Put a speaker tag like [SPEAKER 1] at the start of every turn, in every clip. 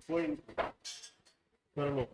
[SPEAKER 1] कोई नहीं, कर लो।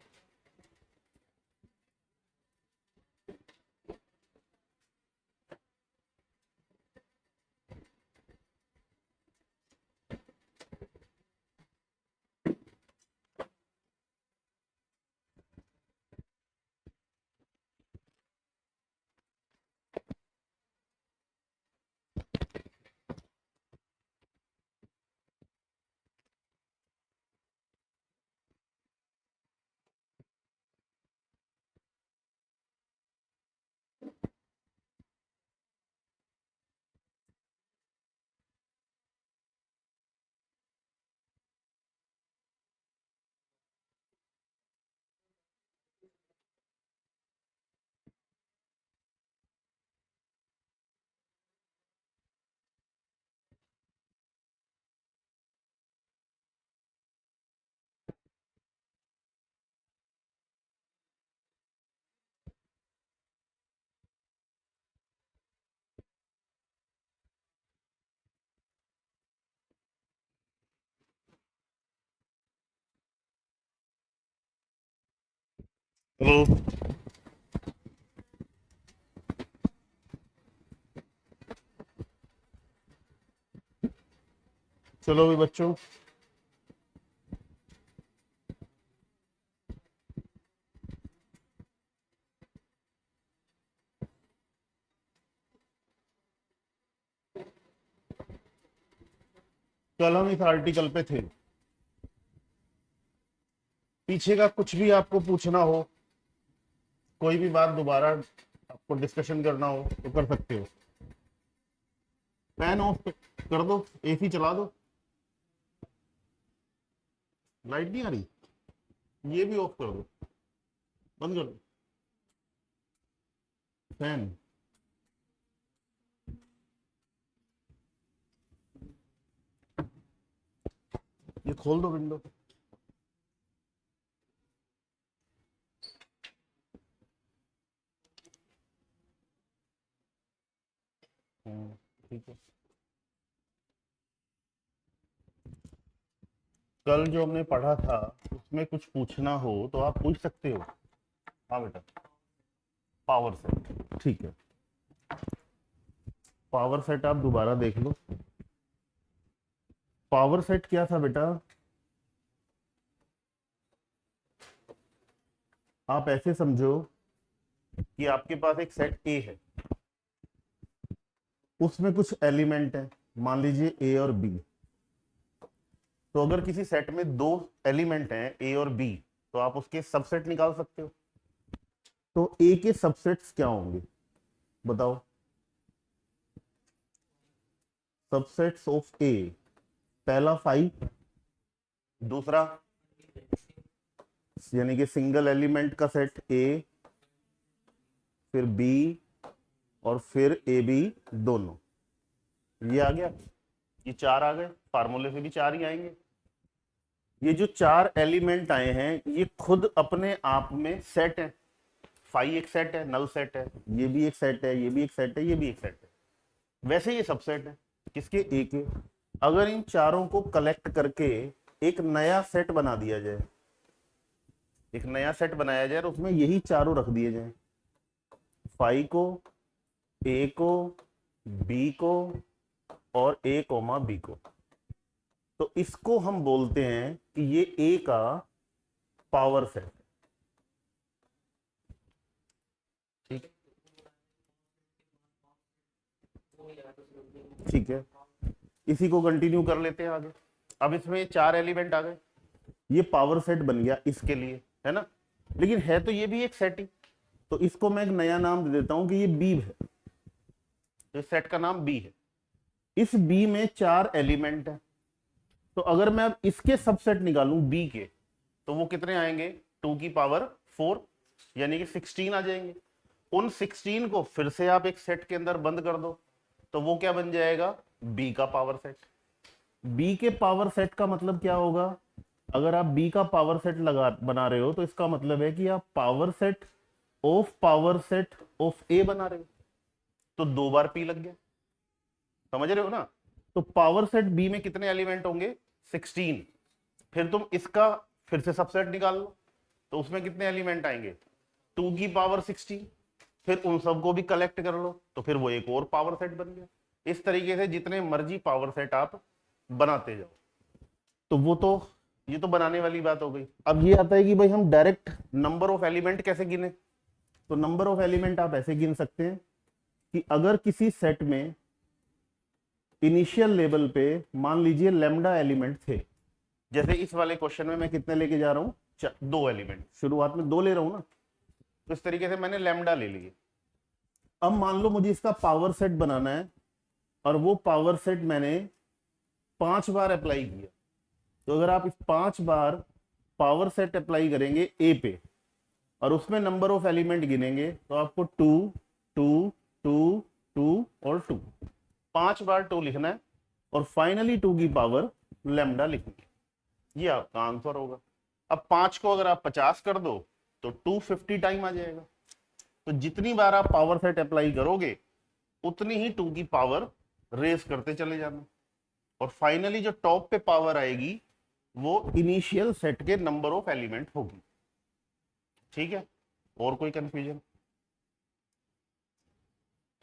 [SPEAKER 1] हेलो। चलो भी बच्चों, कल हम इस आर्टिकल पे थे। पीछे का कुछ भी आपको पूछना हो, कोई भी बात दोबारा आपको डिस्कशन करना हो तो कर सकते हो। फैन ऑफ कर दो, एसी चला दो। लाइट नहीं आ रही, ये भी ऑफ कर दो, बंद कर दो फैन। ये खोल दो विंडो। ठीक है। कल जो हमने पढ़ा था उसमें कुछ पूछना हो तो आप पूछ सकते हो। हाँ बेटा, पावर सेट, ठीक है। पावर सेट आप दोबारा देख लो। पावर सेट क्या था बेटा? आप ऐसे समझो कि आपके पास एक सेट ए है, उसमें कुछ एलिमेंट है, मान लीजिए ए और बी। तो अगर किसी सेट में दो एलिमेंट हैं ए और बी, तो आप उसके सबसेट निकाल सकते हो। तो ए के सबसेट्स क्या होंगे बताओ? सबसेट्स ऑफ ए, पहला 5, दूसरा यानी कि सिंगल एलिमेंट का सेट ए, फिर बी, और फिर ए बी दोनों। ये आ गया, ये 4 आ गए, फार्मूले से भी 4 ही आएंगे। ये जो 4 एलिमेंट आए हैं ये खुद अपने आप में सेट है। फाइव एक सेट है, नल सेट है, ये भी एक सेट है, ये भी एक सेट है, ये भी एक सेट है। वैसे ये सबसेट है किसके? ए के। अगर इन चारों को कलेक्ट करके एक नया सेट बना दिया जाए, एक नया सेट बनाया जाए और उसमें यही चारों रख दिए जाए, फाइव को, ए को, बी को और ए कोमा बी को, तो इसको हम बोलते हैं कि ये ए का पावर सेट। ठीक, ठीक है, इसी को कंटिन्यू कर लेते हैं आगे। अब इसमें 4 एलिमेंट आ गए, ये पावर सेट बन गया इसके लिए, है ना? लेकिन है तो ये भी एक सेट ही, तो इसको मैं एक नया नाम दे देता हूं कि ये बी है। तो इस सेट का नाम बी है। इस बी में 4 एलिमेंट है, तो अगर मैं अब इसके सबसेट निकालूं बी के, तो वो कितने आएंगे? 2 की पावर 4, यानी कि 16 आ जाएंगे। उन 16 को फिर से आप एक सेट के अंदर बंद कर दो, तो वो क्या बन जाएगा? बी का पावर सेट। बी के पावर सेट का मतलब क्या होगा? अगर आप बी का पावर सेट लगा बना रहे हो तो इसका मतलब है कि आप पावर सेट ऑफ ए बना रहे हो। तो 2 बार पी लग गया, समझ रहे हो ना? तो पावर सेट बी में कितने एलिमेंट होंगे? 16। फिर तुम इसका फिर से सबसेट निकाल लो, तो उसमें कितने एलिमेंट आएंगे, 2 की पावर 16। फिर उन सबको भी कलेक्ट कर लो, तो फिर वो एक और पावर सेट बन गया। इस तरीके से जितने मर्जी पावर सेट आप बनाते जाओ। तो वो तो ये तो बनाने वाली बात हो गई। अब ये आता है कि भाई हम डायरेक्ट नंबर ऑफ एलिमेंट कैसे गिने। तो नंबर ऑफ एलिमेंट आप ऐसे गिन सकते हैं कि अगर किसी सेट में इनिशियल लेवल पे मान लीजिए लैम्डा एलिमेंट थे, जैसे इस वाले क्वेश्चन में मैं कितने लेके जा रहा हूं, 2 एलिमेंट, शुरुआत में 2 ले रहा हूं ना, तो इस तरीके से मैंने लैम्डा ले लिए। अब मान लो मुझे इसका पावर सेट बनाना है, और वो पावर सेट मैंने 5 बार अप्लाई किया। तो अगर आप इस 5 बार पावर सेट अप्लाई करेंगे ए पे, और उसमें नंबर ऑफ एलिमेंट गिनेंगे, तो आपको 2 2 2 2 और 2, 5 बार 2 लिखना है, और फाइनली 2 की पावर लैम्डा लिखनी है। ये आपका आंसर होगा। अब 5 को अगर आप 50 कर दो तो 250 टाइम आ जाएगा। तो जितनी बार आप पावर सेट अप्लाई करोगे उतनी ही 2 की पावर रेस करते चले जाना, और फाइनली जो टॉप पे पावर आएगी वो इनिशियल सेट के नंबर ऑफ एलिमेंट होगी। ठीक है, और कोई कंफ्यूजन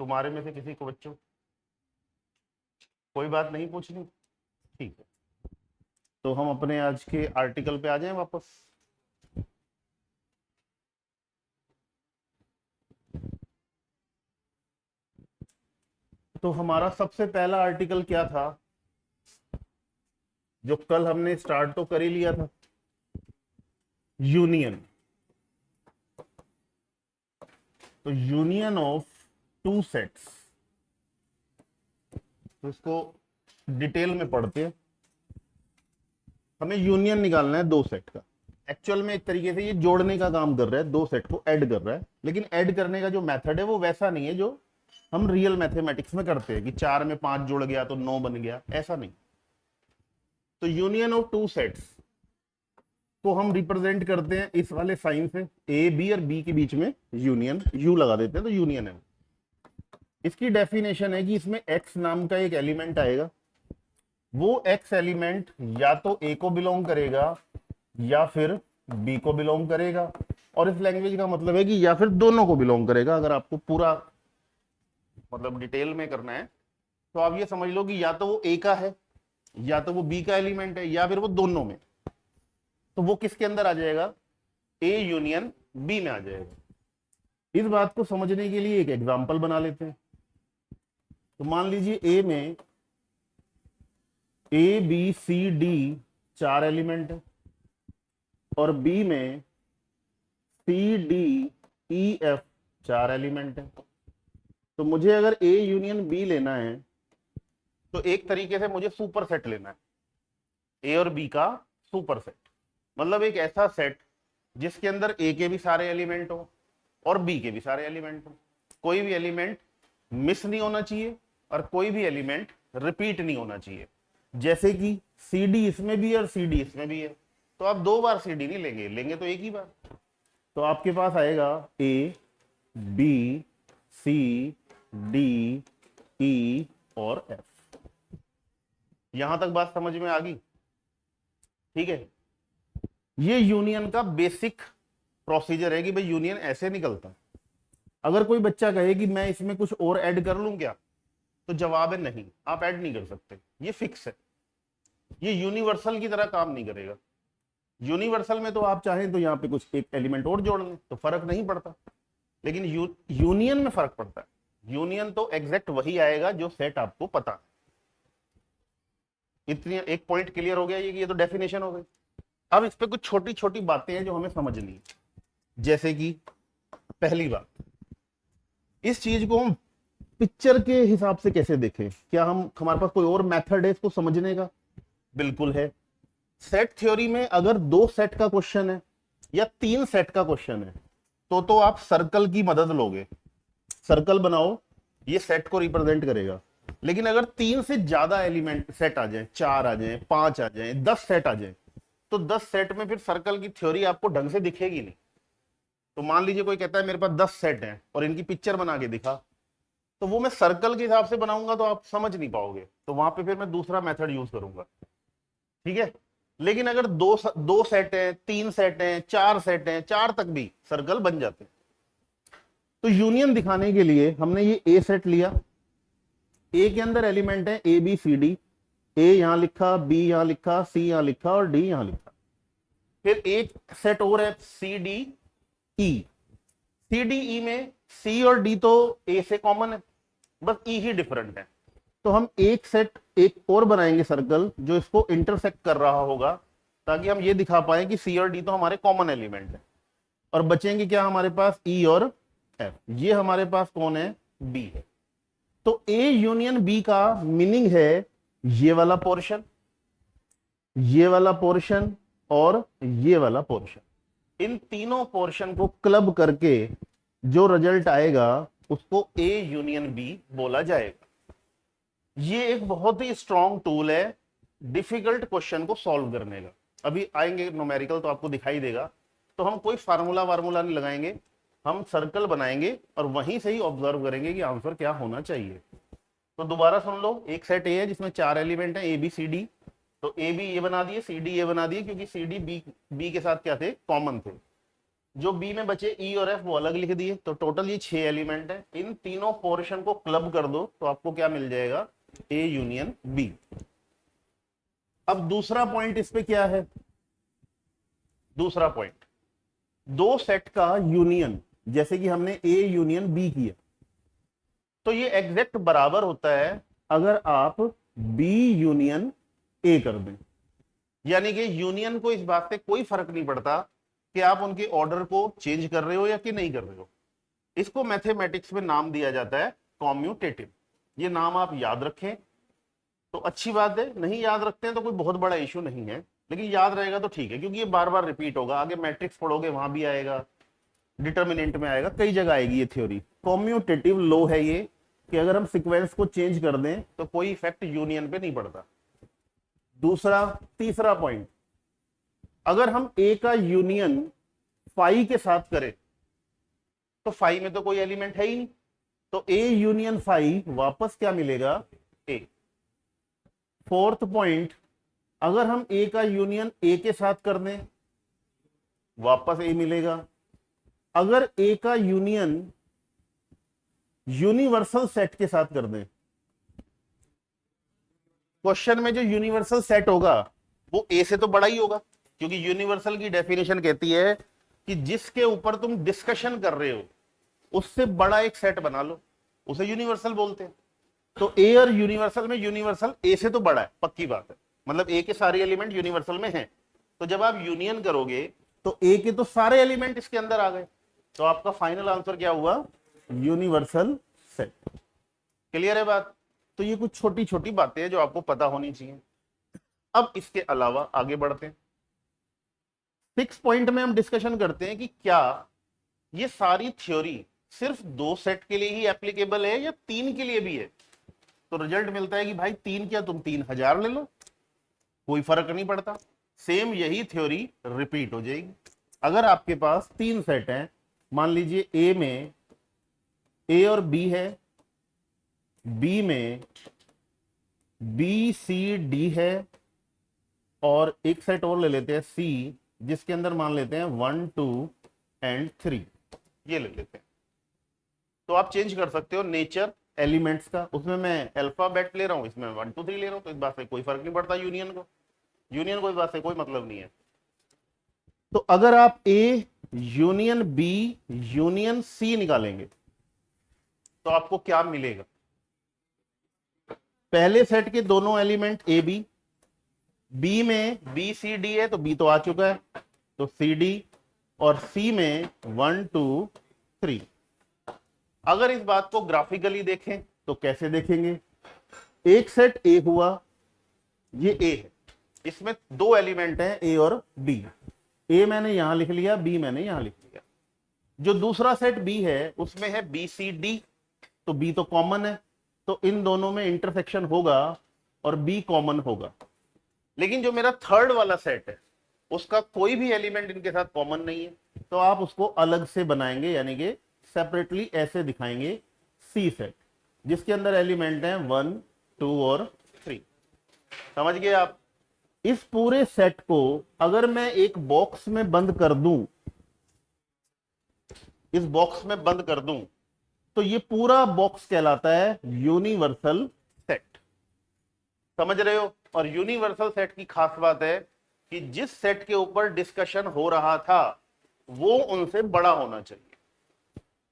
[SPEAKER 1] तुम्हारे में से किसी को, बच्चों कोई बात नहीं पूछनी? ठीक है, तो हम अपने आज के आर्टिकल पे आ जाएं वापस। तो हमारा सबसे पहला आर्टिकल क्या था, जो कल हमने स्टार्ट तो कर ही लिया था, यूनियन। तो यूनियन ऑफ 2 सेट्स, तो इसको डिटेल में पढ़ते हैं। हमें यूनियन निकालना है 2 सेट का। एक्चुअल में एक तरीके से ये जोड़ने का काम कर रहा है, 2 सेट को ऐड कर रहा है, लेकिन ऐड करने का जो मेथड है वो वैसा नहीं है जो हम रियल मैथमेटिक्स में करते हैं कि 4 में 5 जुड़ गया तो 9 बन गया, ऐसा नहीं। तो यूनियन ऑफ 2 सेट्स को हम रिप्रेजेंट करते हैं इस वाले साइन से, ए बी और बी के बीच में यूनियन, यू लगा देते हैं, तो यूनियन है। इसकी डेफिनेशन है कि इसमें एक्स नाम का एक एलिमेंट आएगा, वो एक्स एलिमेंट या तो ए को बिलोंग करेगा या फिर बी को बिलोंग करेगा, और इस लैंग्वेज का मतलब है कि या फिर दोनों को बिलोंग करेगा। अगर आपको पूरा मतलब डिटेल में करना है तो आप ये समझ लो कि या तो वो ए का है, या तो वो बी का एलिमेंट है, या फिर वो दोनों में। तो वो किसके अंदर आ जाएगा, ए यूनियन बी में आ जाएगा। इस बात को समझने के लिए एक एग्जांपल बना लेते हैं। तो मान लीजिए ए में A B C D 4 element है, और बी में C D E F 4 element है। तो मुझे अगर ए यूनियन बी लेना है तो एक तरीके से मुझे सुपर सेट लेना है, ए और बी का सुपर सेट, मतलब एक ऐसा सेट जिसके अंदर ए के भी सारे एलिमेंट हो और बी के भी सारे एलिमेंट हो। कोई भी एलिमेंट मिस नहीं होना चाहिए और कोई भी एलिमेंट रिपीट नहीं होना चाहिए। जैसे कि सी डी इसमें भी है और सी डी इसमें भी है, तो आप 2 बार सी डी नहीं लेंगे, लेंगे तो एक ही बार। तो आपके पास आएगा ए बी सी डी ई और एफ। यहां तक बात समझ में आ गई? ठीक है, ये यूनियन का बेसिक प्रोसीजर है कि भाई यूनियन ऐसे निकलता है। अगर कोई बच्चा कहे कि मैं इसमें कुछ और ऐड कर लूं क्या, तो जवाब है नहीं, आप ऐड नहीं कर सकते, ये फिक्स है। ये यूनिवर्सल की तरह काम नहीं करेगा। यूनिवर्सल में तो आप चाहें तो यहाँ पे कुछ एक एलिमेंट और जोड़ लें तो फर्क नहीं पड़ता, लेकिन यूनियन में फर्क पड़ता है। यूनियन तो एग्जैक्ट वही आएगा जो सेट आपको पता है। इतनी एक पॉइंट क्लियर हो गया, ये तो डेफिनेशन हो गई। अब इस पे कुछ छोटी छोटी बातें हैं जो हमें समझनी है। जैसे कि पहली बात, इस चीज को हम पिक्चर के हिसाब से कैसे देखें, क्या हमारे पास कोई और मेथड है इसको समझने का? बिल्कुल है। सेट थ्योरी में अगर 2 सेट का क्वेश्चन है या 3 सेट का क्वेश्चन है तो आप सर्कल की मदद लोगे। सर्कल बनाओ, ये सेट को रिप्रेजेंट करेगा। लेकिन अगर 3 से ज्यादा एलिमेंट सेट आ जाए, 4 आ जाए, 5 आ जाए, 10 सेट आ जाए, तो 10 सेट में फिर सर्कल की थ्योरी आपको ढंग से दिखेगी नहीं। तो मान लीजिए कोई कहता है मेरे पास 10 सेट हैं और इनकी पिक्चर बना के दिखा, तो वो मैं सर्कल के हिसाब से बनाऊंगा तो आप समझ नहीं पाओगे, तो वहां पे फिर मैं दूसरा मेथड यूज करूंगा। ठीक है, लेकिन अगर दो सेट है, 3 सेट है, 4 सेट है, 4 तक भी सर्कल बन जाते हैं। तो यूनियन दिखाने के लिए हमने ये ए सेट लिया, ए के अंदर एलिमेंट है ए बी सी डी, ए यहां लिखा, बी यहां लिखा, सी यहां लिखा और डी यहां लिखा। फिर एक सेट और है सी डी ई, सी डी ई में सी और डी तो ए से कॉमन है, बस ई ही डिफरेंट है। तो हम एक सेट एक और बनाएंगे सर्कल जो इसको इंटरसेक्ट कर रहा होगा, ताकि हम ये दिखा पाए कि सी और डी तो हमारे कॉमन एलिमेंट है। और बचेंगे क्या हमारे पास, ई और एफ। ये हमारे पास कौन है, बी है। तो ए यूनियन बी का मीनिंग है ये वाला पोर्शन, ये वाला पोर्शन और ये वाला पोर्शन। इन तीनों पोर्शन को क्लब करके जो रिजल्ट आएगा उसको ए यूनियन बी बोला जाएगा। ये एक बहुत ही स्ट्रॉन्ग टूल है डिफिकल्ट क्वेश्चन को सॉल्व करने का। अभी आएंगे न्यूमेरिकल तो आपको दिखाई देगा। तो हम कोई फार्मूला नहीं लगाएंगे, हम सर्कल बनाएंगे और वहीं से ही ऑब्जर्व करेंगे कि आंसर क्या होना चाहिए। तो दोबारा सुन लो, एक सेट ए है जिसमें 4 एलिमेंट है ए बी सी डी। तो ए बी ये बना दिए, सी डी ये बना दिए, क्योंकि सी डी बी के साथ क्या थे, कॉमन थे। जो बी में बचे ई और एफ वो अलग लिख दिए। तो टोटल ये 6 एलिमेंट है। इन तीनों पोर्शन को क्लब कर दो तो आपको क्या मिल जाएगा, ए यूनियन बी। अब दूसरा पॉइंट इस पे क्या है, दूसरा पॉइंट, दो सेट का यूनियन, जैसे कि हमने ए यूनियन बी किया, तो ये एग्जैक्ट बराबर होता है अगर आप बी यूनियन ए कर दें। यानी कि यूनियन को इस बात से कोई फर्क नहीं पड़ता कि आप उनके ऑर्डर को चेंज कर रहे हो या कि नहीं कर रहे हो। इसको मैथमेटिक्स में नाम दिया जाता है कॉम्यूटेटिव। ये नाम आप याद रखें तो अच्छी बात है, नहीं याद रखते हैं तो कोई बहुत बड़ा इशू नहीं है, लेकिन याद रहेगा तो ठीक है, क्योंकि ये बार बार रिपीट होगा। आगे मैट्रिक्स पढ़ोगे वहां भी आएगा, डिटर्मिनेंट में आएगा, कई जगह आएगी ये थ्योरी। कॉम्यूटेटिव लॉ है ये कि अगर हम सीक्वेंस को चेंज कर दें तो कोई इफेक्ट यूनियन पे नहीं पड़ता। तीसरा पॉइंट, अगर हम ए का यूनियन फाई के साथ करें तो फाई में तो कोई एलिमेंट है ही नहीं, तो ए यूनियन फाई वापस क्या मिलेगा, ए। फोर्थ पॉइंट, अगर हम ए का यूनियन ए के साथ कर दें वापस ए मिलेगा। अगर ए का यूनियन यूनिवर्सल सेट के साथ कर दें, क्वेश्चन में जो यूनिवर्सल सेट होगा वो ए से तो बड़ा ही होगा, क्योंकि यूनिवर्सल की डेफिनेशन कहती है कि जिसके ऊपर तुम डिस्कशन कर रहे हो उससे बड़ा एक सेट बना लो, उसे यूनिवर्सल बोलते हैं। तो ए और यूनिवर्सल में यूनिवर्सल ए से तो बड़ा है, पक्की बात है, मतलब ए के सारे एलिमेंट यूनिवर्सल में हैं। तो जब आप यूनियन करोगे तो ए के तो सारे एलिमेंट इसके अंदर आ गए, तो आपका फाइनल आंसर क्या हुआ, यूनिवर्सल सेट। क्लियर है बात। तो ये कुछ छोटी छोटी बातें हैं जो आपको पता होनी चाहिए। अब इसके अलावा आगे बढ़ते हैं। 6 पॉइंट में हम डिस्कशन करते हैं कि क्या ये सारी थ्योरी सिर्फ 2 सेट के लिए ही एप्लीकेबल है या 3 के लिए भी है। तो रिजल्ट मिलता है कि भाई 3 क्या, तुम 3000 ले लो, कोई फर्क नहीं पड़ता, सेम यही थ्योरी रिपीट हो जाएगी। अगर आपके पास 3 सेट हैं, मान लीजिए ए में ए और बी है, बी में बी सी डी है, और एक सेट और ले लेते हैं सी, जिसके अंदर मान लेते हैं 1 2 एंड 3, ये ले लेते हैं। तो आप चेंज कर सकते हो नेचर एलिमेंट्स का, उसमें मैं अल्फाबेट ले रहा हूं, इसमें 1 2 3 ले रहा हूं, तो इस बात से कोई फर्क नहीं पड़ता यूनियन को इस बात से कोई मतलब नहीं है। तो अगर आप A union B union C निकालेंगे तो आपको क्या मिलेगा, पहले सेट के दोनों एलिमेंट ए बी, बी में बी सी डी है तो बी तो आ चुका है, तो सी डी, और सी में 1 2 3। अगर इस बात को ग्राफिकली देखें तो कैसे देखेंगे, एक सेट ए हुआ, ये ए है, इसमें 2 एलिमेंट हैं ए और बी, ए मैंने यहां लिख लिया, बी मैंने यहां लिख लिया। जो दूसरा सेट बी है उसमें है बी सी डी, तो बी तो कॉमन है, तो इन दोनों में इंटरसेक्शन होगा और बी कॉमन होगा। लेकिन जो मेरा थर्ड वाला सेट है उसका कोई भी एलिमेंट इनके साथ कॉमन नहीं है, तो आप उसको अलग से बनाएंगे, यानी कि सेपरेटली ऐसे दिखाएंगे सी सेट, जिसके अंदर एलिमेंट हैं 1 2 और 3। समझ गए आप। इस पूरे सेट को अगर मैं एक बॉक्स में बंद कर दूं, इस बॉक्स में बंद कर दूं, तो ये पूरा बॉक्स कहलाता है यूनिवर्सल सेट। समझ रहे हो? और यूनिवर्सल सेट की खास बात है कि जिस सेट के ऊपर डिस्कशन हो रहा था वो उनसे बड़ा होना चाहिए।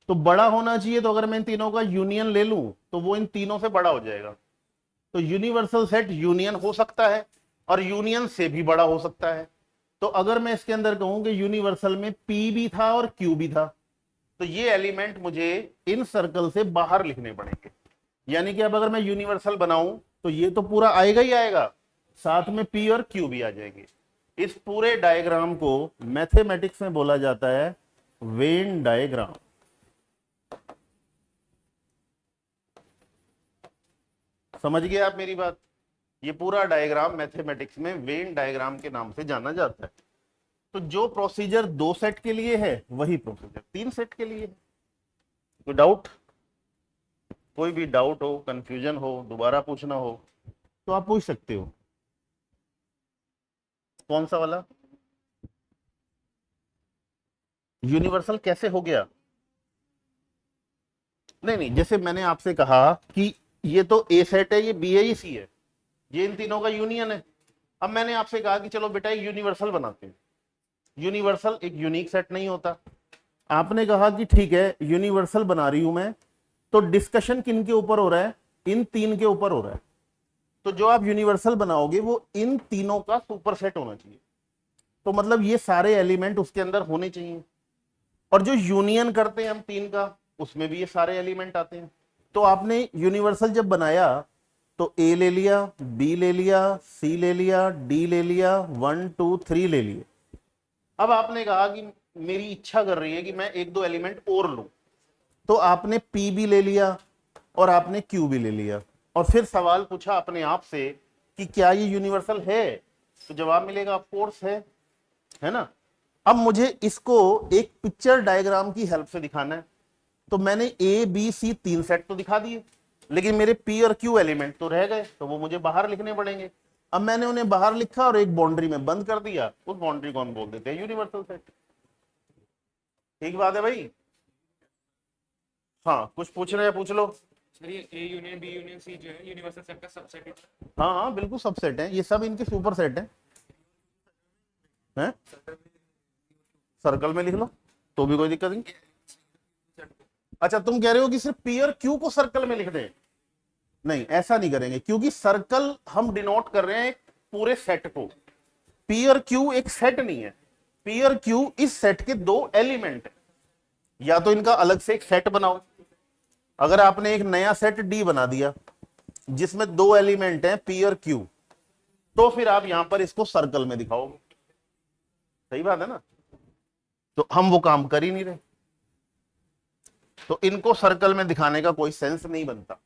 [SPEAKER 1] तो बड़ा होना चाहिए, तो अगर मैं इन तीनों का यूनियन ले लूं तो वो इन तीनों से बड़ा हो जाएगा। तो यूनिवर्सल सेट यूनियन हो सकता है और यूनियन से भी बड़ा हो सकता है। तो अगर मैं इसके अंदर कहूं कि यूनिवर्सल में P भी था और Q भी था, तो ये एलिमेंट मुझे इन सर्कल से बाहर लिखने पड़ेंगे। यानी कि अब अगर मैं यूनिवर्सल बनाऊं तो ये तो पूरा आएगा ही आएगा, साथ में P और Q भी आ जाएंगे। इस पूरे डायग्राम को मैथमेटिक्स में बोला जाता है वेन डायग्राम। समझ गए आप मेरी बात? ये पूरा डायग्राम मैथमेटिक्स में वेन डायग्राम के नाम से जाना जाता है। तो जो प्रोसीजर 2 सेट के लिए है वही प्रोसीजर 3 सेट के लिए है। कोई डाउट? कोई भी डाउट हो, कंफ्यूजन हो, दोबारा पूछना हो तो आप पूछ सकते हो। कौन सा वाला? यूनिवर्सल कैसे हो गया? नहीं, जैसे मैंने आपसे कहा कि ये तो ए सेट है, ये बी है, ये सी है, ये इन तीनों का यूनियन है। अब मैंने आपसे कहा कि चलो बेटा यूनिवर्सल बनाते हैं। यूनिवर्सल एक यूनिक सेट नहीं होता। आपने कहा कि ठीक है यूनिवर्सल बना रही हूं मैं, तो डिस्कशन किन के ऊपर हो रहा है? इन 3 के ऊपर हो रहा है। तो जो आप यूनिवर्सल बनाओगे वो इन तीनों का सुपर सेट होना चाहिए। तो मतलब ये सारे एलिमेंट उसके अंदर होने चाहिए। और जो यूनियन करते हैं हम 3 का, उसमें भी ये सारे एलिमेंट आते हैं। तो आपने यूनिवर्सल जब बनाया तो ए ले लिया, बी ले लिया, सी ले लिया, डी ले लिया, 1 2 3 ले लिए। अब आपने कहा कि मेरी इच्छा कर रही है कि मैं 1 2 एलिमेंट और लूं, तो आपने पी भी ले लिया और आपने क्यू भी ले लिया, और फिर सवाल पूछा अपने आप से कि क्या ये यूनिवर्सल है? तो जवाब मिलेगा ऑफ कोर्स है ना। अब मुझे इसको एक पिक्चर डायग्राम की हेल्प से दिखाना है। तो मैंने ए बी सी 3 सेट तो दिखा दिए, लेकिन मेरे पी और क्यू एलिमेंट तो रह गए, तो वो मुझे बाहर लिखने पड़ेंगे। अब मैंने उन्हें बाहर लिखा और एक बाउंड्री में बंद कर दिया, उस बाउंड्री को हम बोल देते हैं यूनिवर्सल सेट। ठीक बात है भाई? हाँ, कुछ पूछ रहे हैं पूछ लो।
[SPEAKER 2] सर ये A union B union C जो है यूनिवर्सल सेट का सबसेट है।
[SPEAKER 1] हाँ हाँ बिल्कुल सबसेट है, ये सब इनके सुपर सेट हैं। सर्कल में लिख लो तो भी कोई दिक्कत नहीं। अच्छा, तुम कह रहे हो कि सिर्फ पी और क्यू को सर्कल में लिख दें? नहीं, ऐसा नहीं करेंगे, क्योंकि सर्कल हम डिनोट कर रहे हैं एक पूरे सेट को। पी और क्यू एक सेट नहीं है, पी और क्यू इस सेट के 2 एलिमेंट है। या तो इनका अलग से एक सेट बनाओ। अगर आपने एक नया सेट डी बना दिया जिसमें 2 एलिमेंट हैं पी और क्यू, तो फिर आप यहां पर इसको सर्कल में दिखाओगे। सही बात है ना? तो हम वो काम कर ही नहीं रहे, तो इनको सर्कल में दिखाने का कोई सेंस नहीं बनता।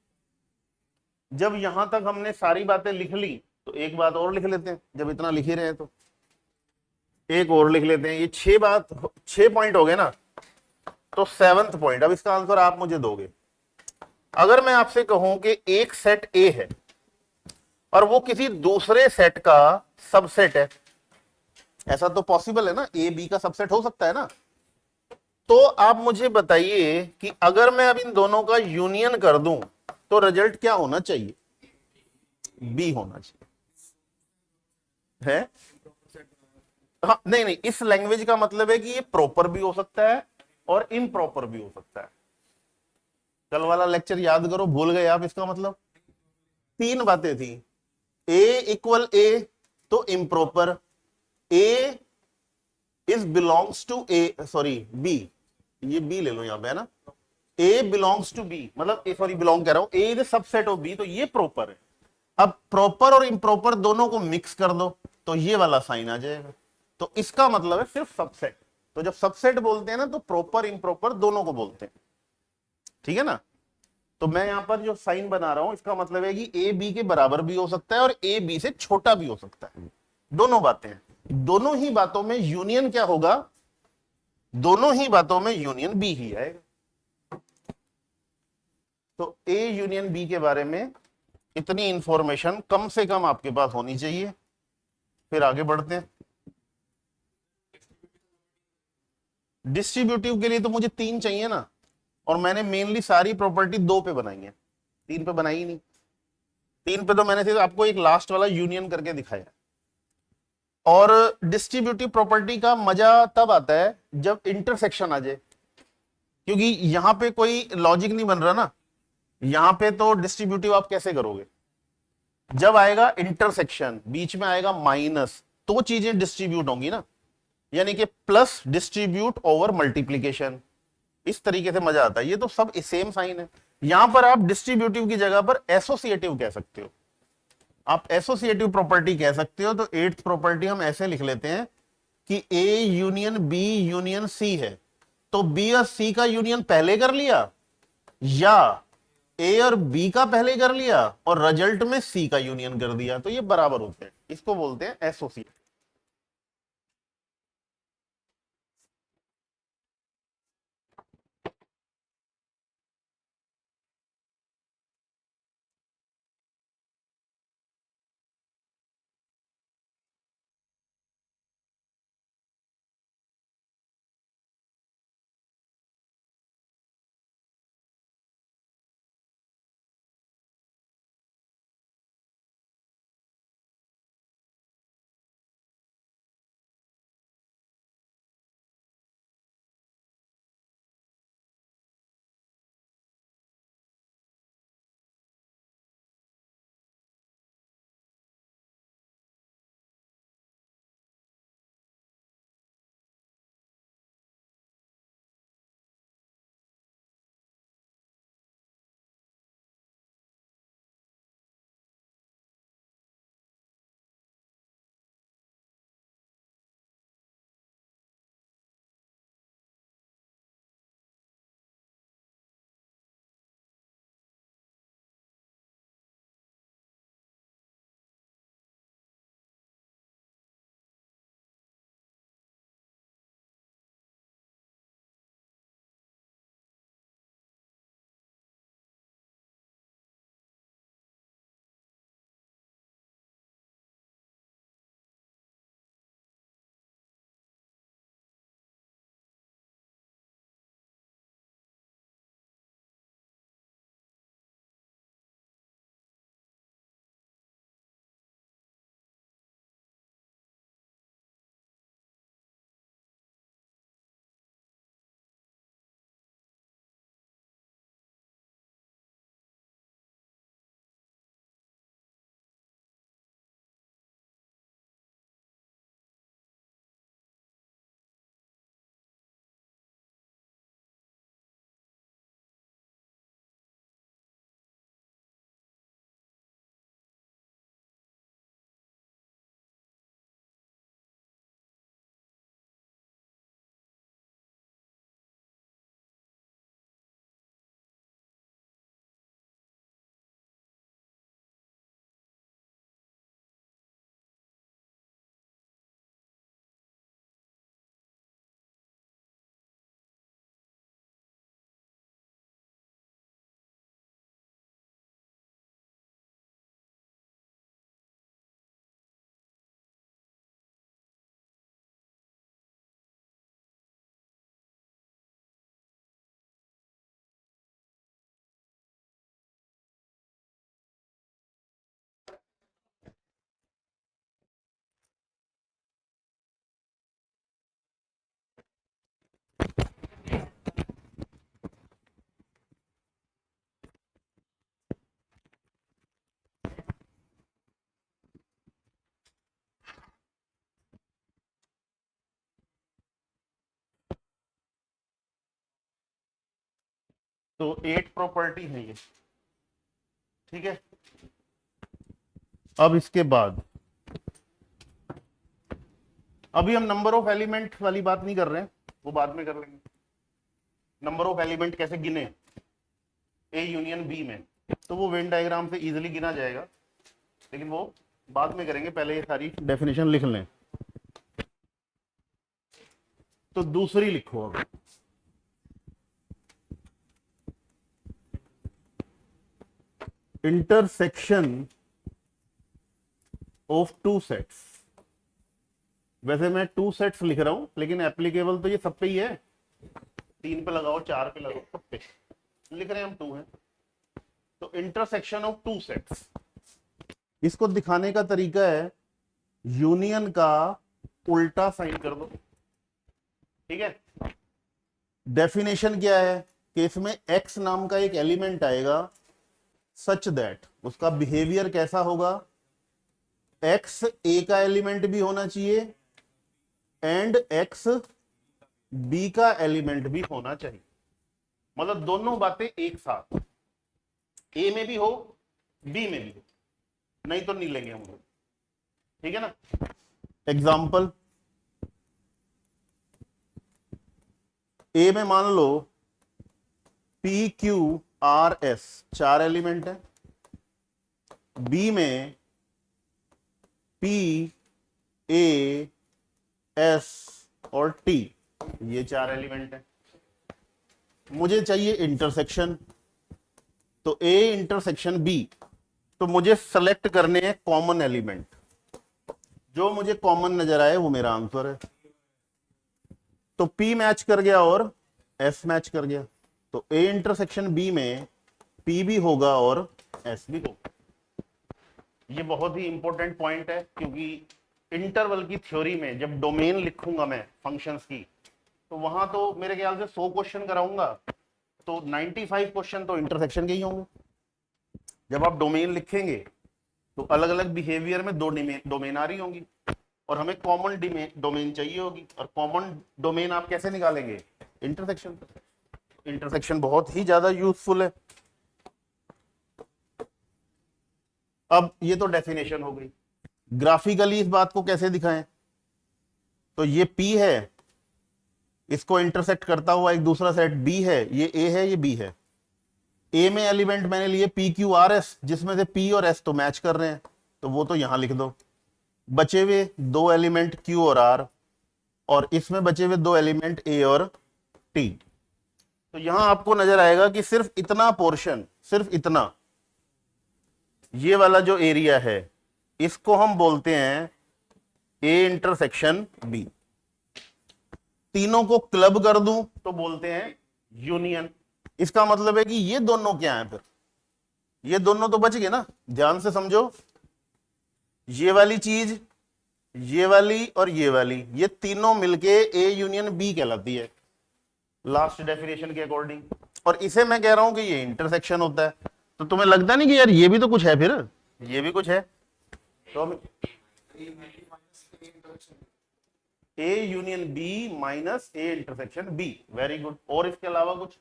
[SPEAKER 1] जब यहां तक हमने सारी बातें लिख ली तो एक बात और लिख लेते हैं। जब इतना लिख ही रहे हैं तो एक और लिख लेते हैं। ये 6 पॉइंट हो गए ना, तो 7th पॉइंट, अब इसका आंसर आप मुझे दोगे। अगर मैं आपसे कहूं कि एक सेट ए है और वो किसी दूसरे सेट का सबसेट है, ऐसा तो पॉसिबल है ना, ए बी का सबसेट हो सकता है ना। तो आप मुझे बताइए कि अगर मैं अब इन दोनों का यूनियन कर दूं तो रिजल्ट क्या होना चाहिए? बी होना चाहिए है। हाँ, नहीं, इस लैंग्वेज का मतलब है कि ये प्रॉपर भी हो सकता है और इम्प्रॉपर भी हो सकता है। कल वाला लेक्चर याद करो, भूल गए आप? इसका मतलब 3 बातें थी। ए इक्वल ए तो improper, A is belongs to A, sorry B, ये बी ले लो यहां पे है ना, ए बिलोंग्स टू बी, मतलब ए सॉरी बिलोंग कह रहा हूं, ए इज सबसेट ऑफ बी, तो ये प्रॉपर है। अब प्रॉपर और इम्प्रॉपर दोनों को मिक्स कर दो तो ये वाला साइन आ जाएगा। तो इसका मतलब है सिर्फ सबसेट। तो जब सबसेट बोलते हैं ना तो प्रॉपर इम्प्रॉपर दोनों को बोलते हैं। ठीक है ना? तो मैं यहां पर जो साइन बना रहा हूं इसका मतलब है कि ए बी के बराबर भी हो सकता है और ए बी से छोटा भी हो सकता है। दोनों बातें हैं। दोनों ही बातों में यूनियन क्या होगा? दोनों ही बातों में यूनियन बी ही आएगा। तो ए यूनियन बी के बारे में इतनी इंफॉर्मेशन कम से कम आपके पास होनी चाहिए। फिर आगे बढ़ते हैं। डिस्ट्रीब्यूटिव के लिए तो मुझे 3 चाहिए ना, और मैंने मेनली सारी प्रॉपर्टी 2 पे बनाई है, 3 पे बनाई ही नहीं। 3 पे तो मैंने सिर्फ आपको एक लास्ट वाला यूनियन करके दिखाया। और डिस्ट्रीब्यूटिव प्रॉपर्टी का मजा तब आता है जब इंटरसेक्शन आ जाए, क्योंकि यहां पे कोई लॉजिक नहीं बन रहा ना। यहां पे तो डिस्ट्रीब्यूटिव आप कैसे करोगे, जब आएगा इंटरसेक्शन, बीच में आएगा माइनस, तो चीजें डिस्ट्रीब्यूट होंगी ना, यानी कि प्लस डिस्ट्रीब्यूट ओवर मल्टीप्लीकेशन, इस तरीके से मजा आता है। ये तो सब सेम साइन है। यहां पर आप डिस्ट्रीब्यूटिव की जगह पर एसोसिएटिव कह सकते हो, आप एसोसिएटिव प्रॉपर्टी कह सकते हो। तो 8th प्रॉपर्टी हम ऐसे लिख लेते हैं कि A union B union C है, तो बी और सी का यूनियन पहले कर लिया, या ए और बी का पहले कर लिया और रिजल्ट में सी का यूनियन कर दिया, तो ये बराबर होते हैं, इसको बोलते हैं एसोसिएट। तो 8 प्रॉपर्टी है ये, ठीक है। अब इसके बाद अभी हम नंबर ऑफ एलिमेंट वाली बात नहीं कर रहे हैं, वो बाद में कर लेंगे। नंबर ऑफ एलिमेंट कैसे गिने ए यूनियन बी में, तो वो वेन डायग्राम से इजीली गिना जाएगा, लेकिन वो बाद में करेंगे, पहले ये सारी डेफिनेशन लिख लें। तो दूसरी लिखो अब, इंटरसेक्शन ऑफ टू सेट्स। वैसे मैं 2 सेट्स लिख रहा हूं, लेकिन एप्लीकेबल तो ये सब पे ही है। 3 पे लगाओ, 4 पे लगाओ, सब पे लिख रहे हैं हम 2 है। तो इंटरसेक्शन ऑफ 2 सेट्स, इसको दिखाने का तरीका है यूनियन का उल्टा साइन कर दो। ठीक है, डेफिनेशन क्या है कि इसमें x नाम का एक एलिमेंट आएगा सच दैट उसका बिहेवियर कैसा होगा, x a का एलिमेंट भी होना चाहिए एंड x b का एलिमेंट भी होना चाहिए। मतलब दोनों बातें एक साथ, a में भी हो b में भी हो, नहीं तो नहीं लेंगे हम लोग। ठीक है ना। एग्जाम्पल, ए में मान लो P Q R S 4 element है, बी में पी ए एस और टी ये 4 एलिमेंट है। मुझे चाहिए इंटरसेक्शन, तो ए इंटरसेक्शन बी, तो मुझे सेलेक्ट करने हैं कॉमन एलिमेंट, जो मुझे कॉमन नजर आए वो मेरा आंसर है। तो P मैच कर गया और S मैच कर गया, तो A इंटरसेक्शन B में P भी होगा और S भी होगा। ये बहुत ही इंपॉर्टेंट पॉइंट है, क्योंकि इंटरवल की थ्योरी में जब डोमेन लिखूंगा मैं फंक्शंस की, तो वहां तो मेरे ख्याल से 100 क्वेश्चन कराऊंगा, तो 95 क्वेश्चन तो इंटरसेक्शन के ही होंगे। जब आप डोमेन लिखेंगे तो अलग अलग बिहेवियर में 2 डोमेन आ रही होंगी, और हमें कॉमन डोमेन चाहिए होगी। और कॉमन डोमेन आप कैसे निकालेंगे, इंटरसेक्शन। इंटरसेक्शन बहुत ही ज्यादा यूजफुल है। अब ये तो डेफिनेशन हो गई। ग्राफिकली इस बात को कैसे दिखाएं, तो ये P है, इसको इंटरसेक्ट करता हुआ एक दूसरा सेट B है, ये A है, ये B है। A में एलिमेंट मैंने लिए PQRS, जिसमें से P और S तो मैच कर रहे हैं, तो वो तो यहां लिख दो। बचे हुए 2 एलिमेंट Q और R, और इसमें बचे हुए 2 एलिमेंट A और T। तो यहां आपको नजर आएगा कि सिर्फ इतना पोर्शन, सिर्फ इतना, ये वाला जो एरिया है, इसको हम बोलते हैं A इंटरसेक्शन B। तीनों को क्लब कर दूं तो बोलते हैं यूनियन। इसका मतलब है कि ये दोनों क्या है, फिर ये दोनों तो बच गए ना। ध्यान से समझो, ये वाली चीज, ये वाली और ये वाली, ये तीनों मिलके A यूनियन B कहलाती है लास्ट डेफिनेशन के अकॉर्डिंग। और इसे मैं कह रहा हूं कि ये इंटरसेक्शन होता है। तो तुम्हें लगता नहीं कि यार ये भी तो कुछ है, फिर ये भी कुछ है। तो हम A union B minus A intersection B, very good. और इसके अलावा कुछ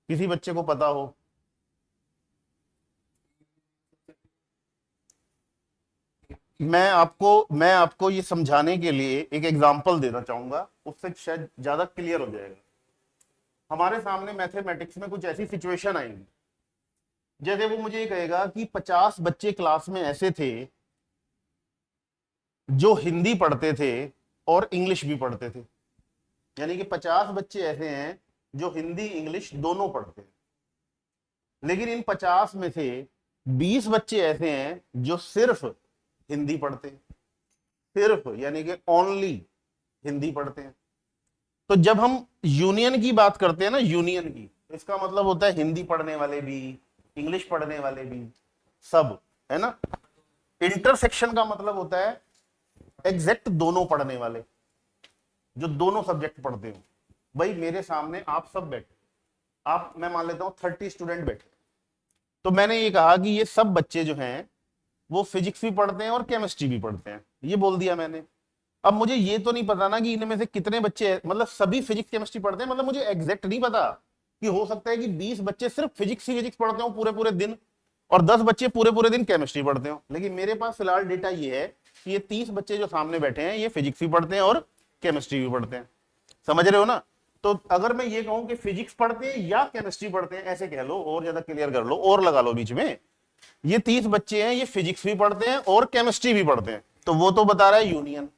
[SPEAKER 1] किसी बच्चे को पता हो? मैं आपको ये समझाने के लिए एक एग्जांपल देना चाहूंगा, उससे शायद ज्यादा क्लियर हो जाएगा। हमारे सामने मैथमेटिक्स में कुछ ऐसी सिचुएशन आएंगी, जैसे वो मुझे ये कहेगा कि 50 बच्चे क्लास में ऐसे थे जो हिंदी पढ़ते थे और इंग्लिश भी पढ़ते थे। यानी कि 50 बच्चे ऐसे हैं जो हिंदी इंग्लिश दोनों पढ़ते हैं, लेकिन इन 50 में से 20 बच्चे ऐसे हैं जो सिर्फ हिंदी पढ़ते हैं, सिर्फ यानी कि ओनली हिंदी पढ़ते हैं। तो जब हम यूनियन की बात करते हैं ना, यूनियन की, इसका मतलब होता है हिंदी पढ़ने वाले भी, इंग्लिश पढ़ने वाले भी, सब, है ना। इंटरसेक्शन का मतलब होता है एग्जैक्ट दोनों पढ़ने वाले, जो दोनों सब्जेक्ट पढ़ते हो। भाई मेरे सामने आप सब बैठे, मैं मान लेता हूं 30 स्टूडेंट बैठे, तो मैंने ये कहा कि ये सब बच्चे जो हैं वो फिजिक्स भी पढ़ते हैं और केमिस्ट्री भी पढ़ते हैं, ये बोल दिया मैंने। अब मुझे ये तो नहीं पता ना कि इनमें से कितने बच्चे, मतलब सभी फिजिक्स केमिस्ट्री पढ़ते हैं, मतलब मुझे एग्जैक्ट नहीं पता कि हो सकता है कि 20 बच्चे सिर्फ फिजिक्स ही फिजिक्स पढ़ते हो पूरे पूरे दिन, और 10 बच्चे पूरे पूरे दिन केमिस्ट्री पढ़ते हो। लेकिन मेरे पास फिलहाल डेटा ये है कि ये 30 बच्चे जो सामने बैठे हैं ये फिजिक्स भी पढ़ते हैं और केमिस्ट्री भी पढ़ते हैं। समझ रहे हो ना। तो अगर मैं ये कहूं कि फिजिक्स पढ़ते हैं या केमिस्ट्री पढ़ते हैं, ऐसे कह लो और ज्यादा क्लियर कर लो और लगा लो बीच में, ये 30 बच्चे हैं ये फिजिक्स भी पढ़ते हैं और केमिस्ट्री भी पढ़ते हैं, तो वो तो बता रहा है यूनियन।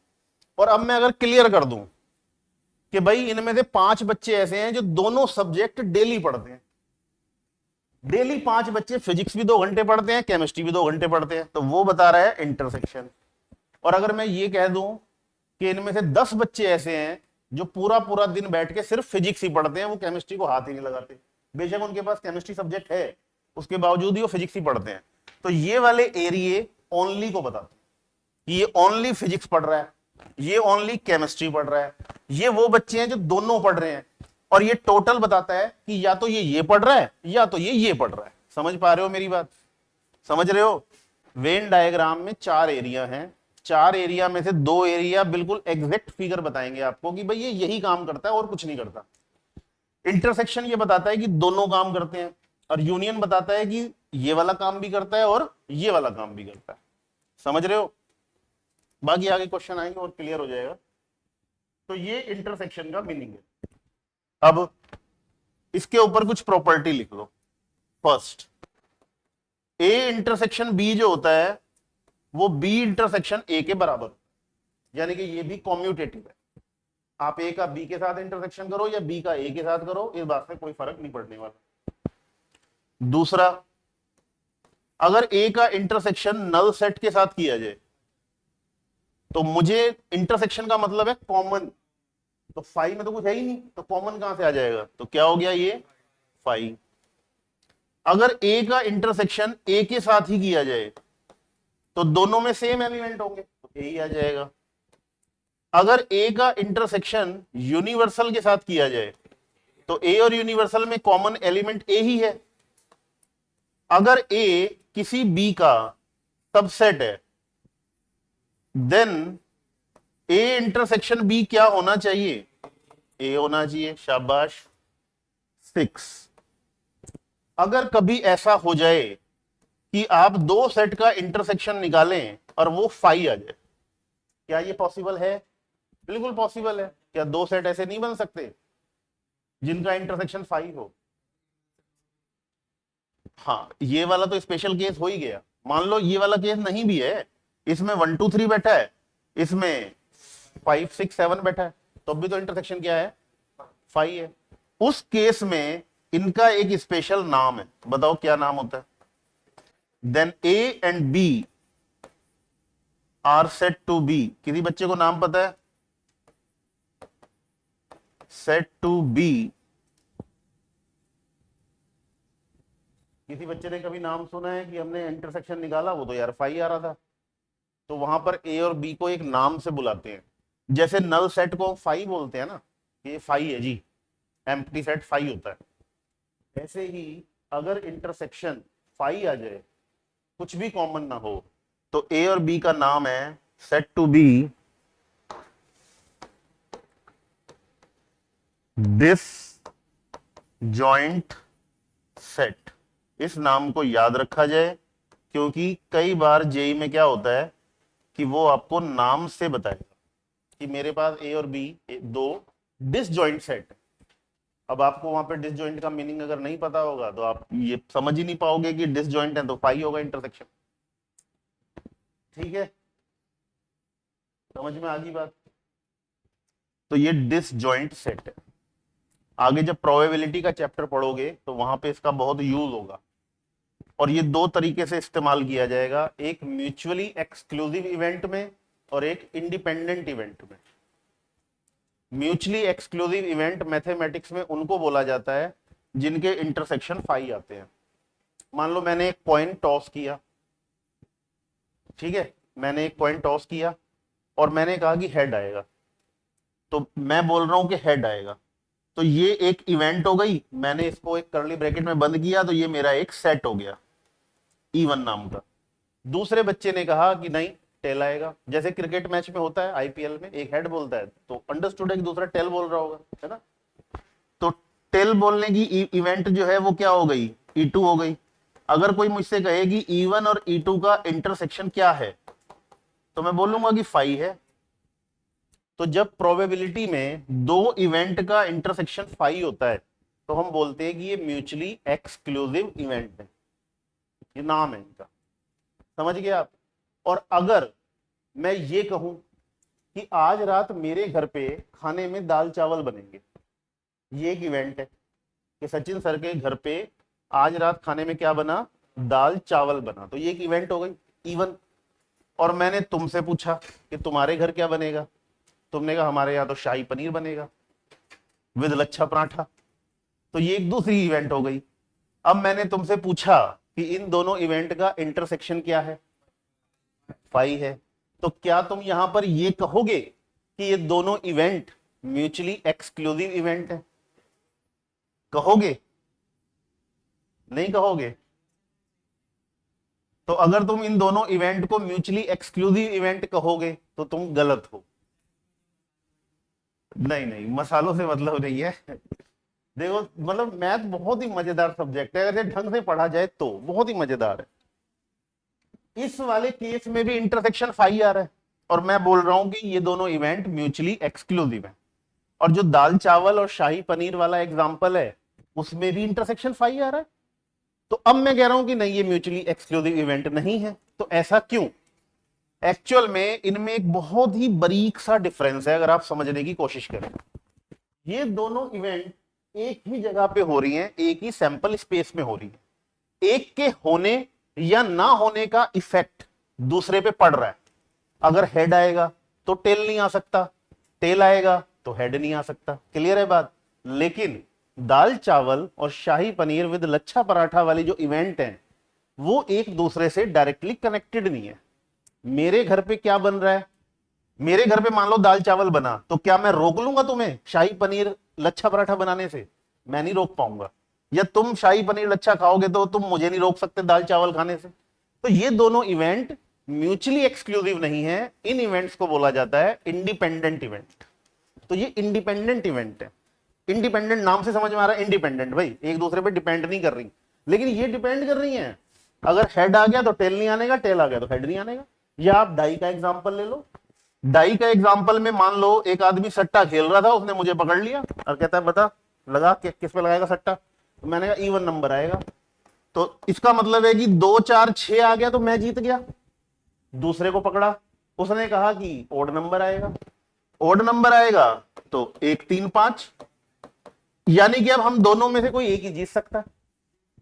[SPEAKER 1] और अब मैं अगर क्लियर कर दूं कि भाई इनमें से 5 बच्चे ऐसे हैं जो दोनों सब्जेक्ट डेली पढ़ते हैं, डेली 5 बच्चे फिजिक्स भी 2 घंटे पढ़ते हैं, केमिस्ट्री भी 2 घंटे पढ़ते हैं, तो वो बता रहा है इंटरसेक्शन। और अगर मैं ये कह दूं कि इनमें से 10 बच्चे ऐसे हैं जो पूरा पूरा दिन बैठ के सिर्फ फिजिक्स ही पढ़ते हैं, वो केमिस्ट्री को हाथ ही नहीं लगाते, बेशक उनके पास केमिस्ट्री सब्जेक्ट है, उसके बावजूद ही वो फिजिक्स ही पढ़ते हैं, तो ये वाले एरिए ओनली को बताते हैं कि ये ओनली फिजिक्स पढ़ रहा है, ये ओनली केमिस्ट्री पढ़ रहा है, ये वो बच्चे हैं जो दोनों पढ़ रहे हैं, और ये टोटल बताता है कि या तो ये पढ़ रहा है या तो ये पढ़ रहा है। समझ पा रहे हो मेरी बात? समझ रहे हो? वेन डायग्राम में 4 एरिया हैं, 4 एरिया में से 2 एरिया बिल्कुल एग्जैक्ट फिगर बताएंगे आपको कि भाई ये यही काम करता है और कुछ नहीं करता। इंटरसेक्शन ये बताता है कि दोनों काम करते हैं, और यूनियन बताता है कि ये वाला काम भी करता है और ये वाला काम भी करता है। समझ रहे हो? बाकी आगे क्वेश्चन आएंगे और क्लियर हो जाएगा। तो ये इंटरसेक्शन का मीनिंग है। अब इसके ऊपर कुछ प्रॉपर्टी लिख लो। फर्स्ट, ए इंटरसेक्शन बी जो होता है वो बी इंटरसेक्शन ए के बराबर होता है, यानी कि ये भी कॉम्यूटेटिव है। आप ए का बी के साथ इंटरसेक्शन करो या बी का ए के साथ करो, इस बात में कोई फर्क नहीं पड़ने वाला। दूसरा, अगर ए का इंटरसेक्शन नल सेट के साथ किया जाए तो मुझे इंटरसेक्शन का मतलब है कॉमन, तो फाइव में तो कुछ है ही नहीं, तो कॉमन कहां से आ जाएगा? तो क्या हो गया ये फाइव। अगर ए का इंटरसेक्शन ए के साथ ही किया जाए तो दोनों में सेम एलिमेंट होंगे, तो ए ही आ जाएगा। अगर ए का इंटरसेक्शन यूनिवर्सल के साथ किया जाए तो ए और यूनिवर्सल में कॉमन एलिमेंट ए ही है। अगर ए किसी बी का सबसेट है देन ए इंटरसेक्शन बी क्या होना चाहिए? ए होना चाहिए। शाबाश। 6, अगर कभी ऐसा हो जाए कि आप 2 सेट का इंटरसेक्शन निकालें और वो 5 आ जाए, क्या ये पॉसिबल है? बिल्कुल पॉसिबल है। क्या 2 सेट ऐसे नहीं बन सकते जिनका इंटरसेक्शन 5 हो? हाँ, ये वाला तो स्पेशल केस हो ही गया। मान लो ये वाला केस नहीं भी है, इसमें 1 2 3 बैठा है, इसमें 5 6 7 बैठा है, तो भी तो इंटरसेक्शन क्या है? 5 है। उस केस में इनका एक स्पेशल नाम है, बताओ क्या नाम होता है? Then A and B are said to be. किसी बच्चे को नाम पता है? Said to be. किसी बच्चे ने कभी नाम सुना है कि हमने इंटरसेक्शन निकाला, वो तो यार 5 आ रहा था? तो वहां पर ए और बी को एक नाम से बुलाते हैं, जैसे नल सेट को 5 बोलते हैं ना, ये 5 है जी, एम्प्टी सेट 5 होता है। ऐसे ही अगर इंटरसेक्शन 5 आ जाए, कुछ भी कॉमन ना हो, तो ए और बी का नाम है said to be disjoint set. इस नाम को याद रखा जाए, क्योंकि कई बार जेई में क्या होता है कि वो आपको नाम से बताएगा कि मेरे पास ए और बी 2 डिसजॉइंट सेट। अब आपको वहां पे डिसजॉइंट का मीनिंग अगर नहीं पता होगा तो आप ये समझ ही नहीं पाओगे कि डिसजॉइंट है तो 5 होगा इंटरसेक्शन। ठीक है, समझ में आ गई बात? तो ये डिसजॉइंट सेट है। आगे जब प्रोबेबिलिटी का चैप्टर पढ़ोगे तो वहां पे इसका बहुत यूज होगा, और ये 2 तरीके से इस्तेमाल किया जाएगा, एक म्यूचुअली एक्सक्लूसिव इवेंट में और एक इंडिपेंडेंट इवेंट में। म्यूचुअली एक्सक्लूसिव इवेंट मैथमेटिक्स में उनको बोला जाता है जिनके इंटरसेक्शन 5 आते हैं। मान लो मैंने एक कॉइन टॉस किया, ठीक है, मैंने एक कॉइन टॉस किया और मैंने कहा कि हेड आएगा, तो मैं बोल रहा हूं कि हेड आएगा, तो ये एक इवेंट हो गई, मैंने इसको एक कर्ली ब्रैकेट में बंद किया, तो ये मेरा एक सेट हो गया E1 नाम का। दूसरे बच्चे ने कहा कि नहीं टेल आएगा, जैसे क्रिकेट मैच में होता है, आईपीएल में एक हेड बोलता है तो अंडरस्टूड है कि दूसरा टेल बोल रहा होगा, है ना? तो टेल बोलने की इवेंट जो है वो क्या हो गई? E2 हो गई। अगर कोई मुझसे कहे कि E1 और E2 का इंटरसेक्शन क्या है, तो मैं बोलूंगा कि 5 है। तो जब प्रोबेबिलिटी में 2 इवेंट का इंटरसेक्शन 5 होता है तो हम बोलते हैं कि ये म्यूचुअली एक्सक्लूसिव इवेंट है, ये नाम है इनका। समझ गए आप? और अगर मैं ये कहूं कि आज रात मेरे घर पे खाने में दाल चावल बनेंगे, ये एक इवेंट है कि सचिन सर के घर पे आज रात खाने में क्या बना, दाल चावल बना, तो ये एक इवेंट हो गई इवन। और मैंने तुमसे पूछा कि तुम्हारे घर क्या बनेगा, तुमने कहा हमारे यहाँ तो शाही पनीर बनेगा विद लच्छा पराठा, तो ये एक दूसरी इवेंट हो गई। अब मैंने तुमसे पूछा कि इन दोनों इवेंट का इंटरसेक्शन क्या है, फाई है, तो क्या तुम यहां पर ये कहोगे कि ये दोनों इवेंट म्यूचुअली एक्सक्लूसिव इवेंट है? कहोगे? नहीं कहोगे? तो अगर तुम इन दोनों इवेंट को म्यूचुअली एक्सक्लूसिव इवेंट कहोगे तो तुम गलत हो। नहीं नहीं, मसालों से मतलब नहीं है। देखो मतलब मैथ बहुत ही मजेदार सब्जेक्ट है, अगर ढंग से पढ़ा जाए तो बहुत ही मजेदार है। इस वाले केस में भी इंटरसेक्शन फाई आ रहा है और मैं बोल रहा हूं कि ये दोनों इवेंट म्यूचुअली एक्सक्लूसिव है। और जो दाल चावल और शाही पनीर वाला एग्जांपल है उसमें भी इंटरसेक्शन फाई आ रहा है। तो अब मैं कह रहा हूं कि नहीं, ये म्यूचुअली एक्सक्लूसिव इवेंट नहीं है। तो ऐसा क्यों? एक्चुअल में इनमें एक बहुत ही बारीक सा डिफरेंस है, अगर आप समझने की कोशिश करें। ये दोनों इवेंट एक ही जगह पे हो रही हैं, एक ही सैंपल स्पेस में हो रही है। एक के होने या ना होने का इफेक्ट दूसरे पे पड़ रहा है। अगर हेड आएगा तो टेल नहीं आ सकता, टेल आएगा तो हेड नहीं आ सकता। क्लियर है बात? लेकिन दाल चावल और शाही पनीर विद लच्छा पराठा वाली जो इवेंट है वो एक दूसरे से डायरेक्टली कनेक्टेड नहीं है। मेरे घर पे क्या बन रहा है, मेरे घर पे मान लो दाल चावल बना, तो क्या मैं रोक लूंगा तुम्हें शाही पनीर लच्छा पराठा बनाने से? मैं नहीं रोक पाऊंगा। या तुम शाही पनीर लच्छा खाओगे तो तुम मुझे नहीं रोक सकते दाल चावल खाने से। तो ये दोनों इवेंट म्यूचुअली एक्सक्लूसिव नहीं है, इन इवेंट्स को बोला जाता है इंडिपेंडेंट इवेंट। तो ये इंडिपेंडेंट इवेंट है। इंडिपेंडेंट नाम से समझ में आ रहा है, इंडिपेंडेंट भाई एक दूसरे पे डिपेंड नहीं कर रही, लेकिन ये डिपेंड कर रही है। अगर हेड आ गया तो टेल नहीं आनेगा, टेल आ गया तो हेड नहीं आनेगा। या आप डाई का एग्जांपल ले लो। डाई का एग्जांपल में मान लो एक आदमी सट्टा खेल रहा था, उसने मुझे पकड़ लिया और कहता है बता लगा किस पे लगाएगा सट्टा, तो मैंने कहा इवन नंबर आएगा। तो इसका मतलब है कि 2 4 6 आ गया तो मैं जीत गया। दूसरे को पकड़ा, उसने कहा कि ओड नंबर आएगा, ओड नंबर आएगा तो 1 3 5, यानी कि अब हम दोनों में से कोई एक ही जीत सकता है।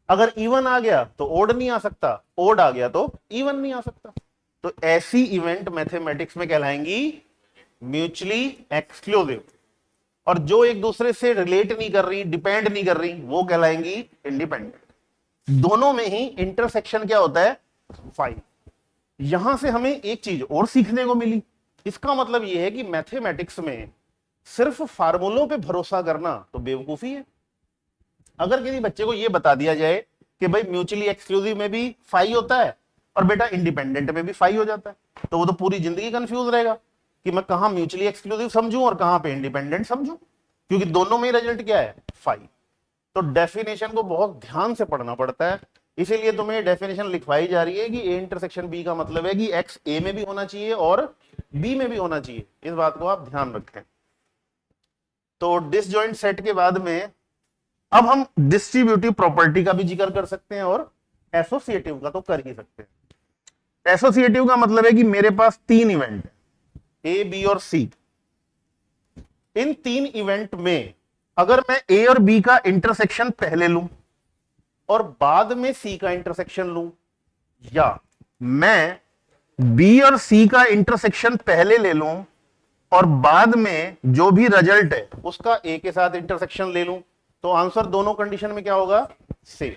[SPEAKER 1] अगर इवन आ गया तो ओड नहीं आ सकता, ओड आ गया तो इवन नहीं आ सकता। तो ऐसी इवेंट मैथमेटिक्स में कहलाएंगी म्यूचुअली एक्सक्लूसिव, और जो एक दूसरे से रिलेट नहीं कर रही, डिपेंड नहीं कर रही, वो कहलाएंगी इंडिपेंडेंट। दोनों में ही इंटरसेक्शन क्या होता है? फाई। यहां से हमें एक चीज और सीखने को मिली। इसका मतलब यह है कि मैथमेटिक्स में सिर्फ फार्मूलों पे भरोसा करना तो बेवकूफी है। अगर किसी बच्चे को यह बता दिया जाए कि भाई म्यूचुअली एक्सक्लूसिव में भी फाई होता है और बेटा इंडिपेंडेंट में भी फाई हो जाता है, तो वो तो पूरी जिंदगी कंफ्यूज रहेगा कि मैं कहां म्यूचुअली एक्सक्लूसिव समझूं और कहां पे इंडिपेंडेंट समझूं, क्योंकि दोनों में रिजल्ट क्या है? फाई। तो डेफिनेशन को बहुत ध्यान से पढ़ना पड़ता है। इसीलिए तुम्हें डेफिनेशन लिखवाई जा रही है कि ए इंटरसेक्शन बी का मतलब है कि एक्स ए में भी होना चाहिए और बी में भी होना चाहिए। इस बात को आप ध्यान रखें। तो डिसजॉइंट सेट के बाद में अब हम डिस्ट्रीब्यूटिव प्रॉपर्टी का भी जिक्र कर सकते हैं और एसोसिएटिव का तो कर ही सकते हैं। एसोसिएटिव का मतलब है कि मेरे पास 3 इवेंट है, ए बी और सी। इन 3 इवेंट में अगर मैं ए और बी का इंटरसेक्शन पहले लूं और बाद में सी का इंटरसेक्शन लूं, या मैं बी और सी का इंटरसेक्शन पहले ले लूं और बाद में जो भी रिजल्ट है उसका ए के साथ इंटरसेक्शन ले लूं, तो आंसर दोनों कंडीशन में क्या होगा? सेम।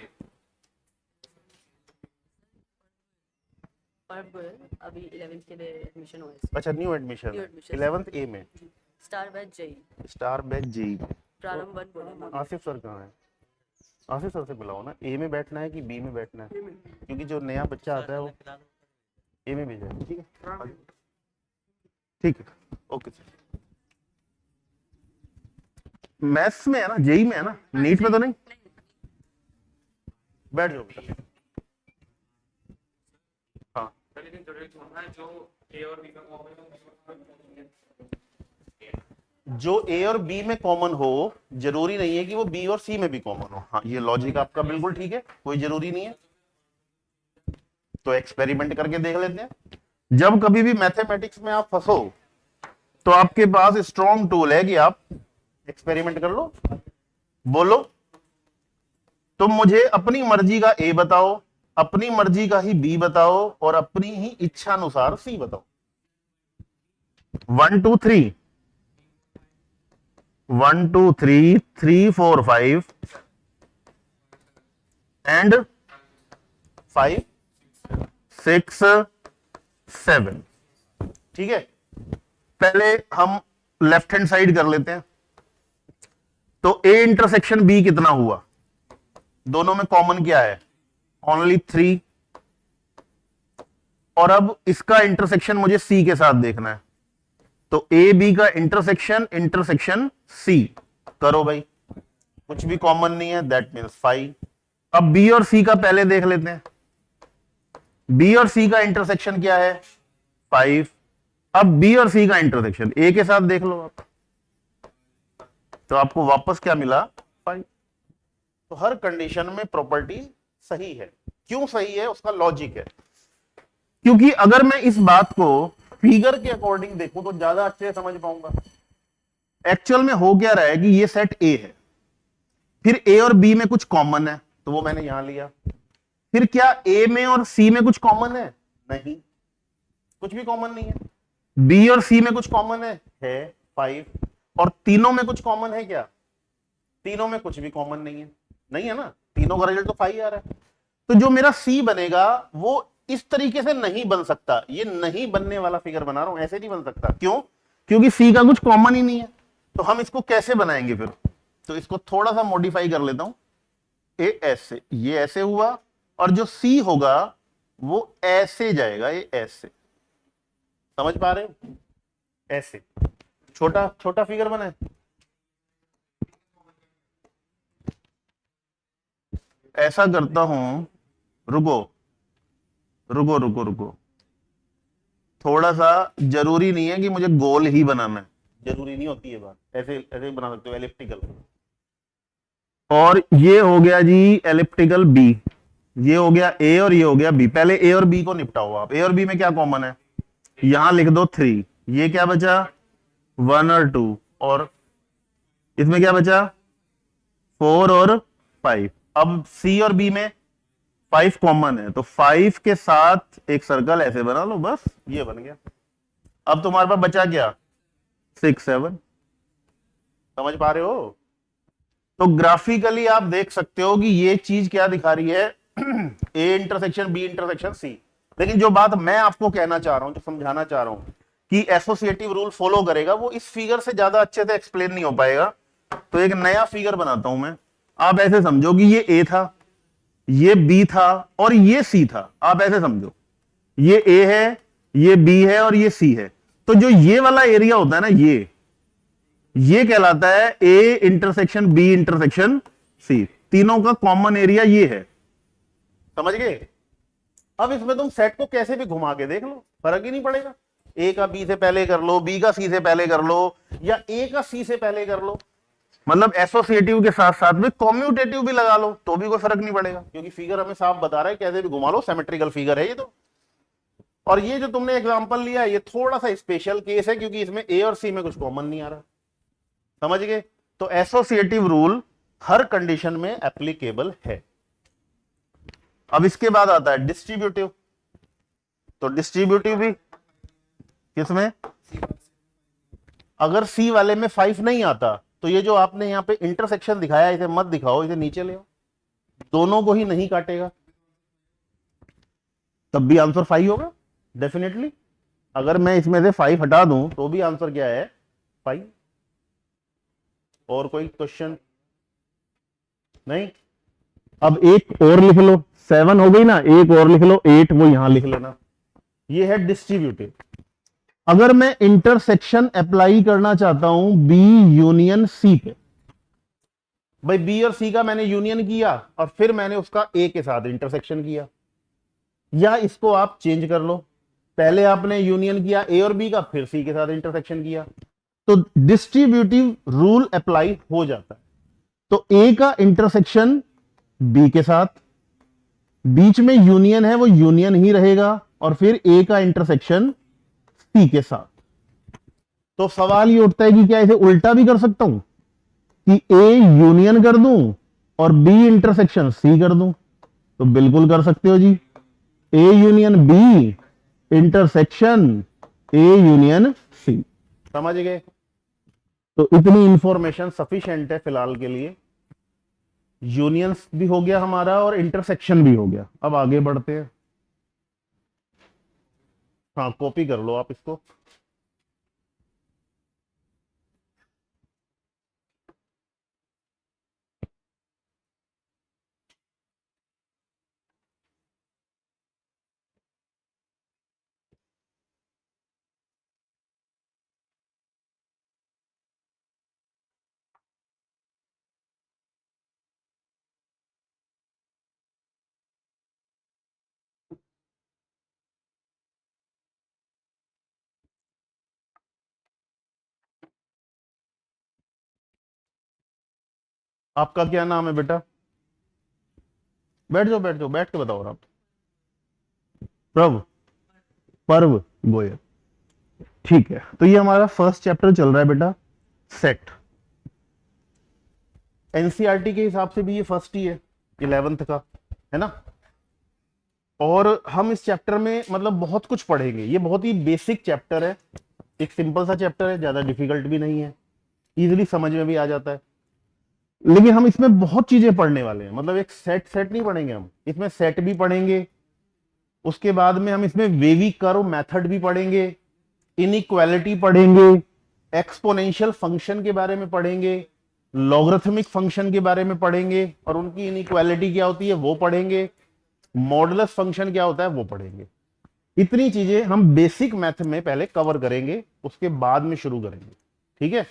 [SPEAKER 3] अभी 11th के लिए एडमिशन हुआ है।
[SPEAKER 1] अच्छा, न्यू एडमिशन 11th ए में
[SPEAKER 3] star batch JEE,
[SPEAKER 1] star batch जी।
[SPEAKER 3] प्रारंभ 1 बोले।
[SPEAKER 1] आसिफ सर कहाँ है? आसिफ सर से बुलाओ ना। ए में बैठना है कि बी में बैठना है? क्योंकि जो नया बच्चा आता है वो ए में भेजा है। ठीक है, ठीक है, ओके सर। मैथ्स में है ना, जेई में है ना, नीट में तो नहीं? बैठ जाओ बेटा। हाँ,
[SPEAKER 2] लेकिन जरूरी होना है जो ए और बी का कॉमन
[SPEAKER 1] जो ए और बी में कॉमन हो जरूरी नहीं है कि वो बी और सी में भी कॉमन हो। हाँ, ये लॉजिक आपका बिल्कुल ठीक है, कोई जरूरी नहीं है। तो एक्सपेरिमेंट करके देख लेते हैं। जब कभी भी मैथमेटिक्स में आप फंसो तो आपके पास स्ट्रॉन्ग टूल है कि आप एक्सपेरिमेंट कर लो। बोलो तुम मुझे अपनी मर्जी का ए बताओ, अपनी मर्जी का ही बी बताओ और अपनी ही इच्छा अनुसार सी बताओ। 1 2 3 1 2 3 3 4 5 एंड 5 6 7। ठीक है, पहले हम लेफ्ट हैंड साइड कर लेते हैं। तो ए इंटरसेक्शन बी कितना हुआ? दोनों में कॉमन क्या है? ओनली 3। और अब इसका इंटरसेक्शन मुझे सी के साथ देखना है, तो ए बी का इंटरसेक्शन इंटरसेक्शन सी करो भाई, कुछ भी कॉमन नहीं है, दैट मीन्स 5। अब बी और सी का पहले देख लेते हैं। बी और सी का इंटरसेक्शन क्या है? 5। अब बी और सी का इंटरसेक्शन ए के साथ देख लो आप, तो आपको वापस क्या मिला? 5। तो हर कंडीशन में प्रॉपर्टी सही है। क्यों सही है? उसका लॉजिक है। क्योंकि अगर मैं इस बात को फिगर के अकॉर्डिंग देखूं तो ज्यादा अच्छे से समझ पाऊंगा। एक्चुअल में हो क्या रहा है कि ये सेट ए है, फिर ए और बी में कुछ कॉमन है तो वो मैंने यहां लिया। फिर क्या ए में और सी में कुछ कॉमन है? नहीं, कुछ भी कॉमन नहीं है। बी और सी में कुछ कॉमन है 5। और तीनों में कुछ कॉमन है क्या? तीनों में कुछ भी कॉमन नहीं है। नहीं है ना, तीनों का रिजल्ट तो 5 आ रहा है। तो जो मेरा सी बनेगा वो इस तरीके से नहीं बन सकता। ये नहीं बनने वाला फिगर बना रहा हूं, ऐसे नहीं बन सकता। क्यों? क्योंकि सी का कुछ कॉमन ही नहीं है। तो हम इसको कैसे बनाएंगे फिर? तो इसको थोड़ा सा मॉडिफाई कर लेता हूं। ए ऐसे, ये ऐसे हुआ, और जो सी होगा वो ऐसे जाएगा, ये ऐसे। समझ पा रहे हो? ऐसे छोटा छोटा फिगर बना है। ऐसा करता हूं, रुको रुको रुको रुको, थोड़ा सा जरूरी नहीं है कि मुझे गोल ही बनाना है, जरूरी नहीं होती है बात। ऐसे ऐसे बना सकते हो एलिप्टिकल। और ये हो गया जी एलिप्टिकल बी, ये हो गया ए और ये हो गया बी। पहले ए और बी को निपटाओ आप। ए और बी में क्या कॉमन है? यहां लिख दो 3। ये क्या बचा? 1 और 2। और इसमें क्या बचा? 4 और 5। अब सी और बी में 5 कॉमन है, तो 5 के साथ एक सर्कल ऐसे बना लो, बस ये बन गया। अब तुम्हारे पास बचा क्या? 6 7। समझ पा रहे हो? तो ग्राफिकली आप देख सकते हो कि ये चीज क्या दिखा रही है? A intersection B intersection C. लेकिन जो बात मैं आपको कहना चाह रहा हूं, जो समझाना चाह रहा हूं कि एसोसिएटिव रूल फॉलो करेगा, वो इस फिगर से ज्यादा अच्छे से एक्सप्लेन नहीं हो पाएगा। तो एक नया फिगर बनाता हूं मैं। आप ऐसे समझो कि ये ए था, ये बी था और ये सी था। आप ऐसे समझो, ये ए है, ये बी है और ये सी है। तो जो ये वाला एरिया होता है ना, ये कहलाता है A intersection B intersection C. तीनों का कॉमन एरिया ये है। समझ गए? अब इसमें तुम सेट को कैसे भी घुमा के देख लो, फर्क ही नहीं पड़ेगा। ए का बी से पहले कर लो, बी का सी से पहले कर लो, या ए का सी से पहले कर लो। मतलब एसोसिएटिव के साथ साथ में कॉम्यूटेटिव भी लगा लो तो भी कोई फर्क नहीं पड़ेगा, क्योंकि फिगर हमें साफ बता रहा है कैसे भी घुमा लो, सिमेट्रिकल फिगर है ये तो। और ये जो तुमने एग्जांपल लिया है, ये थोड़ा सा स्पेशल केस है, क्योंकि इसमें ए और सी में कुछ कॉमन नहीं आ रहा। समझ गए? तो एसोसिएटिव रूल हर कंडीशन में एप्लीकेबल है। अब इसके बाद आता है डिस्ट्रीब्यूटिव। तो डिस्ट्रीब्यूटिव भी किसमें? अगर सी वाले में 5 नहीं आता तो ये जो आपने यहां पे इंटरसेक्शन दिखाया, इसे मत दिखाओ, इसे नीचे ले आओ। दोनों को ही नहीं काटेगा, तब भी आंसर 5 होगा डेफिनेटली। अगर मैं इसमें से 5 हटा दूं तो भी आंसर क्या है? 5। और कोई क्वेश्चन नहीं? अब एक और लिख लो, 7 हो गई ना, एक और लिख लो 8, वो यहां लिख लेना। ये है डिस्ट्रीब्यूटिव। अगर मैं इंटरसेक्शन अप्लाई करना चाहता हूं बी यूनियन सी पे, भाई बी और सी का मैंने यूनियन किया और फिर मैंने उसका ए के साथ इंटरसेक्शन किया, या इसको आप चेंज कर लो, पहले आपने यूनियन किया ए और बी का, फिर सी के साथ इंटरसेक्शन किया, तो डिस्ट्रीब्यूटिव रूल अप्लाई हो जाता है। तो ए का इंटरसेक्शन बी के साथ, बीच में यूनियन है, वो यूनियन ही रहेगा, और फिर ए का इंटरसेक्शन सी के साथ। तो सवाल ये उठता है कि क्या इसे उल्टा भी कर सकता हूं कि ए यूनियन कर दूं और बी इंटरसेक्शन सी कर दूं, तो बिल्कुल कर सकते हो जी। A union B intersection A union C. समझ गए? तो इतनी इंफॉर्मेशन सफिशिएंट है फिलहाल के लिए। यूनियंस भी हो गया हमारा और इंटरसेक्शन भी हो गया। अब आगे बढ़ते हैं। हाँ, कॉपी कर लो आप इसको। आपका क्या नाम है बेटा? बैठ जाओ, बैठ जाओ, बैठ के बताओ आप। प्रभ, पर्व गोयल। ठीक है, तो ये हमारा फर्स्ट चैप्टर चल रहा है बेटा, सेट। एनसीईआरटी के हिसाब से भी ये फर्स्ट ही है, 11th का, है ना। और हम इस चैप्टर में मतलब बहुत कुछ पढ़ेंगे। ये बहुत ही बेसिक चैप्टर है, एक सिंपल सा चैप्टर है, ज्यादा डिफिकल्ट भी नहीं है, इजीली समझ में भी आ जाता है। लेकिन हम इसमें बहुत चीजें पढ़ने वाले हैं, मतलब एक सेट सेट नहीं पढ़ेंगे हम इसमें, सेट भी पढ़ेंगे। उसके बाद में हम इसमें वेवी कर्व मेथड भी पढ़ेंगे, इनइक्वालिटी पढ़ेंगे, एक्सपोनेंशियल फंक्शन के बारे में पढ़ेंगे, लॉगरिथमिक फंक्शन के बारे में पढ़ेंगे और उनकी इनइक्वालिटी क्या होती है वो पढ़ेंगे, मॉडुलस फंक्शन क्या होता है वो पढ़ेंगे। इतनी चीजें हम बेसिक मैथ में पहले कवर करेंगे, उसके बाद में शुरू करेंगे। ठीक है,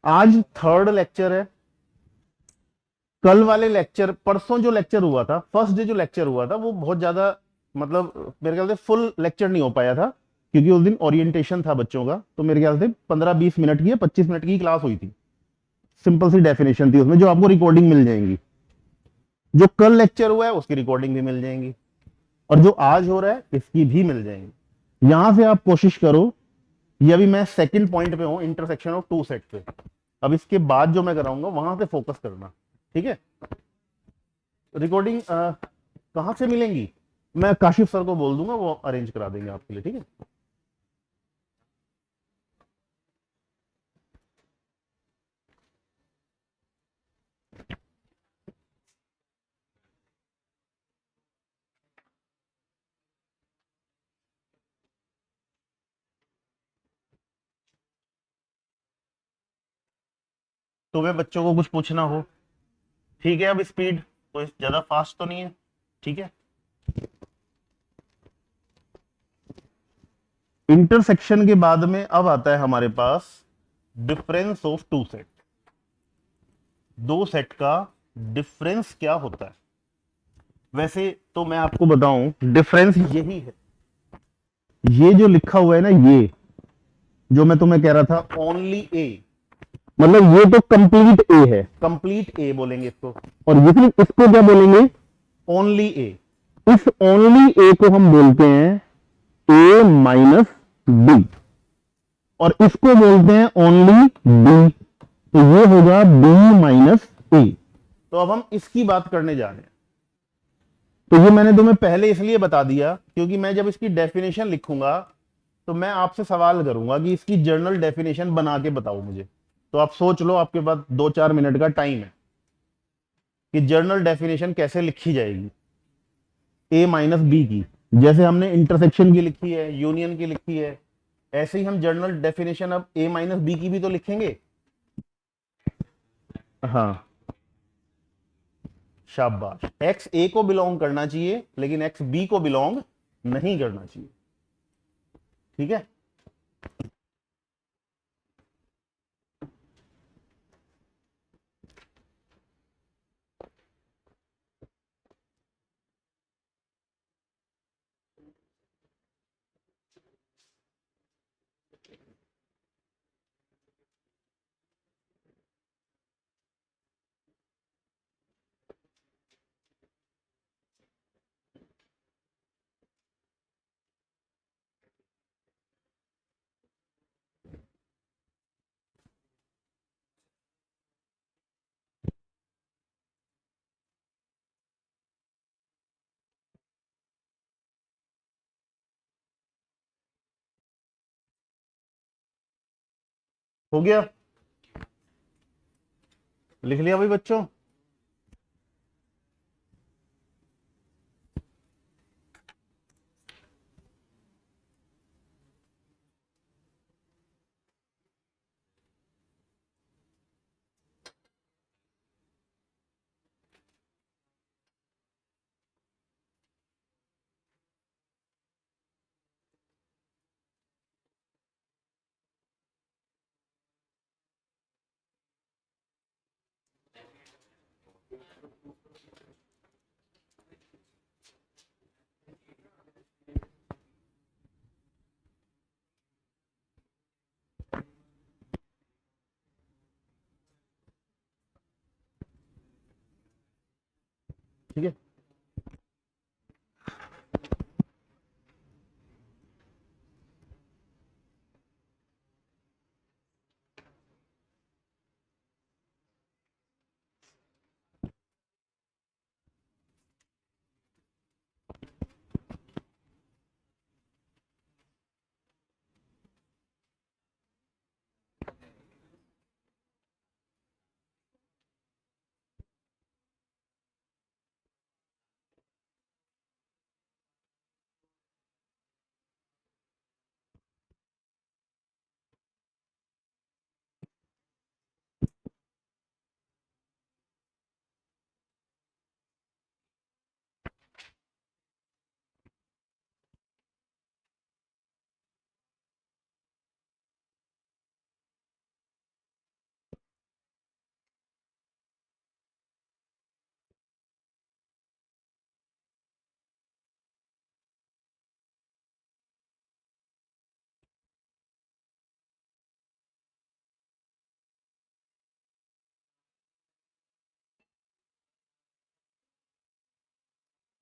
[SPEAKER 1] आज थर्ड लेक्चर है। कल वाले लेक्चर, परसों जो लेक्चर हुआ था, फर्स्ट डे जो लेक्चर हुआ था, वो बहुत ज्यादा मतलब मेरे ख्याल से फुल लेक्चर नहीं हो पाया था, क्योंकि उस दिन ओरिएंटेशन था बच्चों का। तो मेरे ख्याल से 15-20 मिनट की या 25 मिनट की क्लास हुई थी। सिंपल सी डेफिनेशन थी उसमें, जो आपको रिकॉर्डिंग मिल जाएंगी। जो कल लेक्चर हुआ है उसकी रिकॉर्डिंग भी मिल जाएंगी, और जो आज हो रहा है इसकी भी मिल जाएंगी। यहां से आप कोशिश करो, ये अभी मैं सेकंड पॉइंट पे हूं, इंटरसेक्शन ऑफ टू सेट पे। अब इसके बाद जो मैं कराऊंगा वहां से फोकस करना। ठीक है, रिकॉर्डिंग कहाँ से मिलेंगी? मैं काशिफ सर को बोल दूंगा, वो अरेंज करा देंगे आपके लिए। ठीक है, तुम्हें बच्चों को कुछ पूछना हो, ठीक है। अब स्पीड कोई ज्यादा फास्ट तो नहीं है, ठीक है। इंटरसेक्शन के बाद में अब आता है हमारे पास डिफरेंस ऑफ टू सेट। दो सेट का डिफरेंस क्या होता है? वैसे तो मैं आपको बताऊं, डिफरेंस यही है, ये जो लिखा हुआ है ना, ये जो मैं तुम्हें कह रहा था ओनली ए, मतलब ये तो कंप्लीट ए है, कंप्लीट ए बोलेंगे इसको। और ये इसको क्या बोलेंगे? ओनली ए। इस ओनली ए को हम बोलते हैं ए माइनस बी, और इसको बोलते हैं ओनली बी, तो ये होगा बी माइनस ए। तो अब हम इसकी बात करने जा रहे हैं। तो ये मैंने तुम्हें पहले इसलिए बता दिया क्योंकि मैं जब इसकी डेफिनेशन लिखूंगा तो मैं आपसे सवाल करूंगा कि इसकी जर्नल डेफिनेशन बना के बताओ मुझे। तो आप सोच लो, आपके पास 2-4 मिनट का टाइम है कि जर्नल डेफिनेशन कैसे लिखी जाएगी ए माइनस बी की। जैसे हमने इंटरसेक्शन की लिखी है, यूनियन की लिखी है, ऐसे ही हम जर्नल डेफिनेशन अब ए माइनस बी की भी तो लिखेंगे। हाँ, शाबाश। एक्स ए को बिलोंग करना चाहिए लेकिन एक्स बी को बिलोंग नहीं करना चाहिए। ठीक है, हो गया, लिख लिया भाई बच्चों। ठीक है,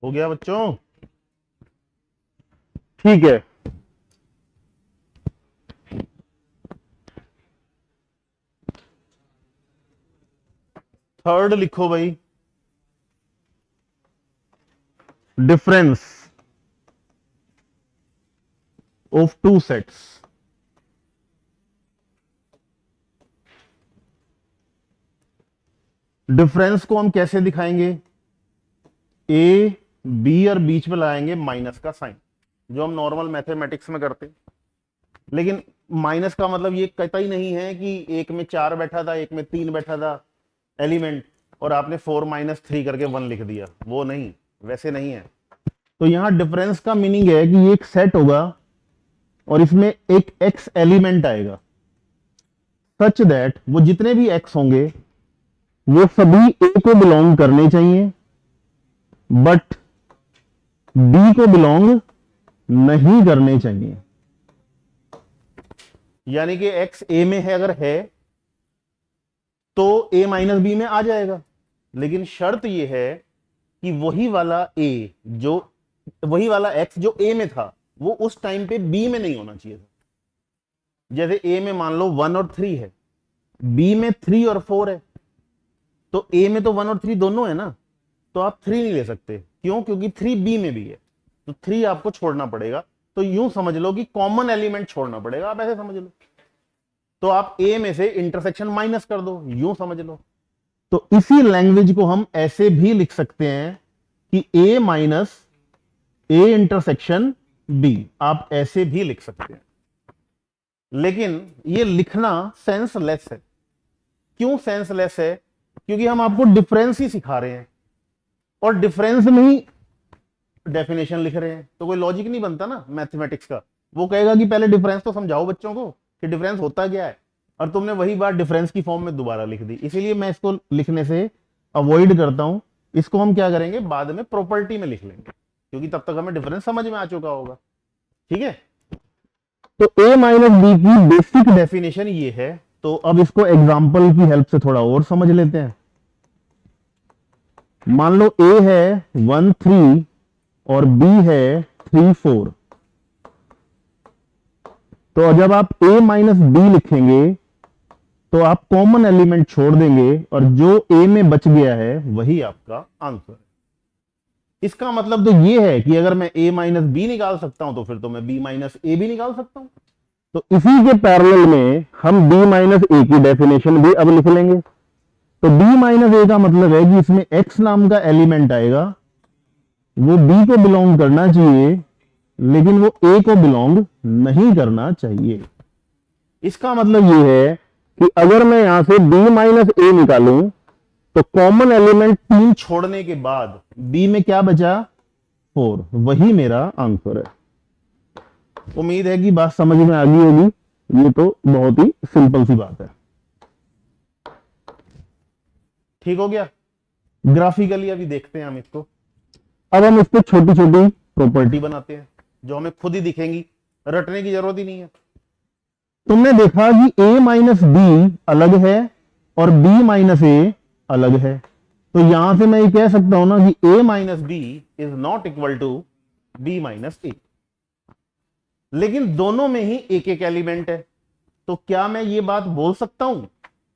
[SPEAKER 1] हो गया बच्चों, ठीक है। थर्ड लिखो भाई, difference of two sets. Difference को हम कैसे दिखाएंगे? ए बी और बीच में लाएंगे माइनस का साइन, जो हम नॉर्मल मैथमेटिक्स में करते हैं। लेकिन माइनस का मतलब ये कतई नहीं है कि एक में 4 बैठा था, एक में 3 बैठा था एलिमेंट, और आपने 4 - 3 करके 1 लिख दिया, वो नहीं, वैसे नहीं है। तो यहां डिफरेंस का मीनिंग है कि ये एक सेट होगा और इसमें एक एक्स एलिमेंट आएगा, सच दैट वो जितने भी एक्स होंगे वो सभी ए को बिलोंग करने चाहिए, बट बी को बिलोंग नहीं करने चाहिए। यानी कि एक्स ए में है, अगर है तो a - b में आ जाएगा, लेकिन शर्त यह है कि वही वाला वही वाला x जो a में था वो उस टाइम पे b में नहीं होना चाहिए था। जैसे a में मान लो 1 और 3 है, b में 3 और 4 है, तो a में तो 1 और 3 दोनों है ना, तो आप 3 नहीं ले सकते। क्यों? क्योंकि 3 b में भी है, तो 3 आपको छोड़ना पड़ेगा। तो यूं समझ लो कि कॉमन एलिमेंट छोड़ना पड़ेगा, आप ऐसे समझ लो। तो आप a में से इंटरसेक्शन माइनस कर दो, यूं समझ लो। तो इसी लैंग्वेज को हम ऐसे भी लिख सकते हैं कि a minus a intersection b, आप ऐसे भी लिख सकते हैं। लेकिन ये लिखना सेंसलेस है। क्यों सेंसलेस है? क्योंकि हम आपको डिफरेंस ही सिखा रहे हैं और डिफरेंस में ही डेफिनेशन लिख रहे हैं, तो कोई लॉजिक नहीं बनता ना मैथमेटिक्स का। वो कहेगा कि पहले डिफरेंस तो समझाओ बच्चों को कि डिफरेंस होता क्या है, और तुमने वही बात डिफरेंस की फॉर्म में दोबारा लिख दी। इसीलिए मैं इसको लिखने से अवॉइड करता हूं। इसको हम क्या करेंगे, बाद में प्रॉपर्टी में लिख लेंगे, क्योंकि तब तक हमें डिफरेंस समझ में आ चुका होगा। ठीक है, तो a माइनस बी की बेसिक डेफिनेशन ये है। तो अब इसको एग्जांपल की हेल्प से थोड़ा और समझ लेते हैं। मान लो a है 1 3 और b है 3 4। तो जब आप a माइनस बी लिखेंगे तो आप कॉमन एलिमेंट छोड़ देंगे और जो a में बच गया है वही आपका आंसर है। इसका मतलब तो ये है कि अगर मैं a माइनस बी निकाल सकता हूं तो फिर तो मैं b माइनस ए भी निकाल सकता हूं। तो इसी के पैरेलल में हम b माइनस ए की डेफिनेशन भी अब लिख लेंगे। तो b माइनस ए का मतलब है कि इसमें x नाम का एलिमेंट आएगा, वो b को बिलोंग करना चाहिए लेकिन वो a को बिलोंग नहीं करना चाहिए। इसका मतलब ये है कि अगर मैं यहां से b माइनस ए निकालूं तो कॉमन एलिमेंट 3 छोड़ने के बाद b में क्या बचा, 4। वही मेरा आंसर है। उम्मीद है कि बात समझ में आ गई होगी। ये तो बहुत ही सिंपल सी बात है। ठीक हो गया। ग्राफिकली अभी देखते हैं हम इसको। अब हम इस पे छोटी छोटी प्रॉपर्टी बनाते हैं जो हमें खुद ही दिखेंगी, रटने की जरूरत ही नहीं है। तुमने देखा कि a माइनस बी अलग है और b माइनस ए अलग है, तो यहां से मैं ये कह सकता हूं ना कि a minus B is not equal to b minus A. लेकिन दोनों में ही एक एक एलिमेंट है, तो क्या मैं ये बात बोल सकता हूं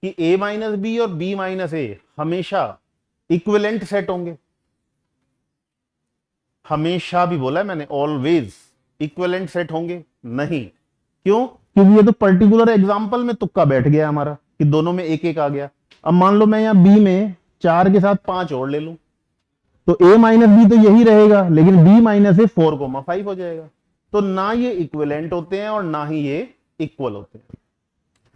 [SPEAKER 1] कि a माइनस बी और b माइनस ए हमेशा इक्विवेलेंट सेट होंगे? हमेशा भी बोला है मैंने, ऑलवेज इक्विवेलेंट सेट होंगे नहीं। क्यों? क्योंकि ये तो पर्टिकुलर एग्जांपल में तुक्का बैठ गया हमारा कि दोनों में एक एक आ गया। अब मान लो मैं यहां b में 4 के साथ 5 और ले लूं तो a माइनस बी तो यही रहेगा, लेकिन b माइनस ए 4,5 हो जाएगा। तो ना ये इक्विवेलेंट होते हैं और ना ही ये इक्वल होते हैं।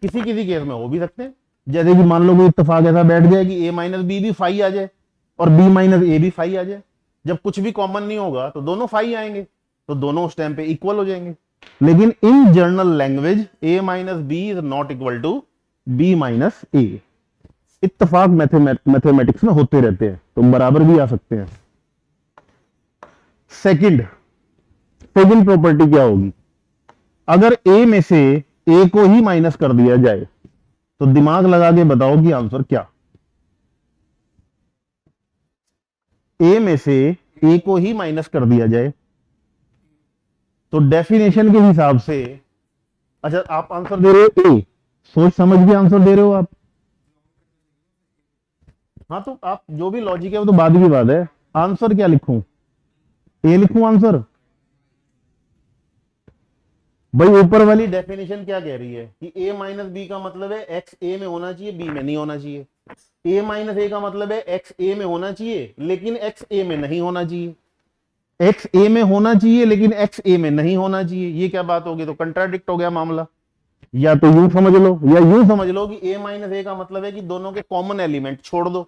[SPEAKER 1] किसी किसी केस में हो भी सकते हैं, जैसे कि मान लो कोई इत्तेफाक ऐसा बैठ जाए कि a माइनस बी भी 5 आ जाए और b माइनस ए भी 5 आ जाए। जब कुछ भी कॉमन नहीं होगा तो दोनों 5 आएंगे, तो दोनों उस टाइम पे इक्वल हो जाएंगे। लेकिन in general language a minus B is not equal to b minus A. इत्तेफाक मैथमेटिक्स में होते रहते हैं, तो बराबर भी आ सकते हैं। सेकंड प्रॉपर्टी क्या होगी? अगर a में से a को ही माइनस कर दिया जाए तो दिमाग लगा के बताओ कि आंसर क्या? a में से a को ही माइनस कर दिया जाए तो डेफिनेशन के हिसाब से, अच्छा आप आंसर दे रहे हो a, सोच समझ के आंसर दे रहे हो आप। हाँ तो आप जो भी लॉजिक है वो तो बाद की बात है। आंसर क्या लिखूं? ए लिखूं आंसर? भाई ऊपर वाली डेफिनेशन क्या कह रही है कि a माइनस बी का मतलब है x a में होना चाहिए, b में नहीं होना चाहिए। a माइनस ए का मतलब है x a में होना चाहिए लेकिन x a में नहीं होना चाहिए। x a में होना चाहिए लेकिन x a में नहीं होना चाहिए। ये क्या बात होगी? तो कंट्राडिक्ट हो गया मामला। या तो यूं समझ लो या यूं समझ लो कि a माइनस ए का मतलब है कि दोनों के कॉमन एलिमेंट छोड़ दो।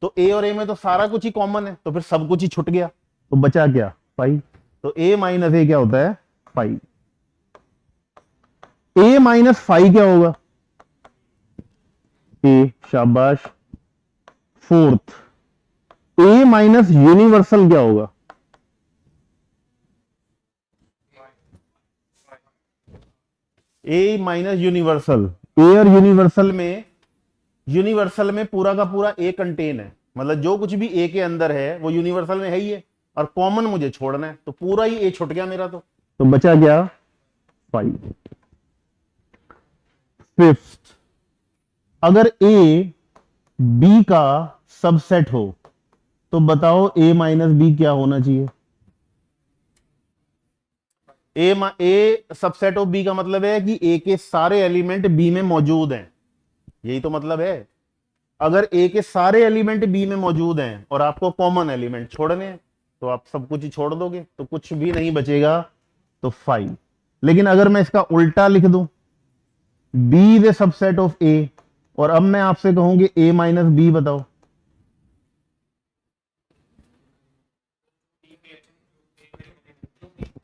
[SPEAKER 1] तो a और a में तो सारा कुछ ही कॉमन है, तो फिर सब कुछ ही छूट गया, तो बचा क्या? 5। तो a माइनस ए क्या होता है? 5। a माइनस 5 क्या होगा? a, शाबाश। फोर्थ, a माइनस यूनिवर्सल क्या होगा? a minus universal. a और यूनिवर्सल में पूरा का पूरा a कंटेन है, मतलब जो कुछ भी a के अंदर है वो यूनिवर्सल में है ही है, और कॉमन मुझे छोड़ना है, तो पूरा ही a छूट गया मेरा। तो बचा क्या? 5। फिफ्थ, अगर a b का सबसेट हो तो बताओ a माइनस बी क्या होना चाहिए? a सबसेट ऑफ b का मतलब है कि a के सारे एलिमेंट b में मौजूद हैं, यही तो मतलब है। अगर a के सारे एलिमेंट b में मौजूद हैं और आपको कॉमन एलिमेंट छोड़ने हैं तो आप सब कुछ ही छोड़ दोगे, तो कुछ भी नहीं बचेगा, तो 5। लेकिन अगर मैं इसका उल्टा लिख दूं, b is a subset of a, और अब मैं आपसे कहूंगी a माइनस बी बताओ,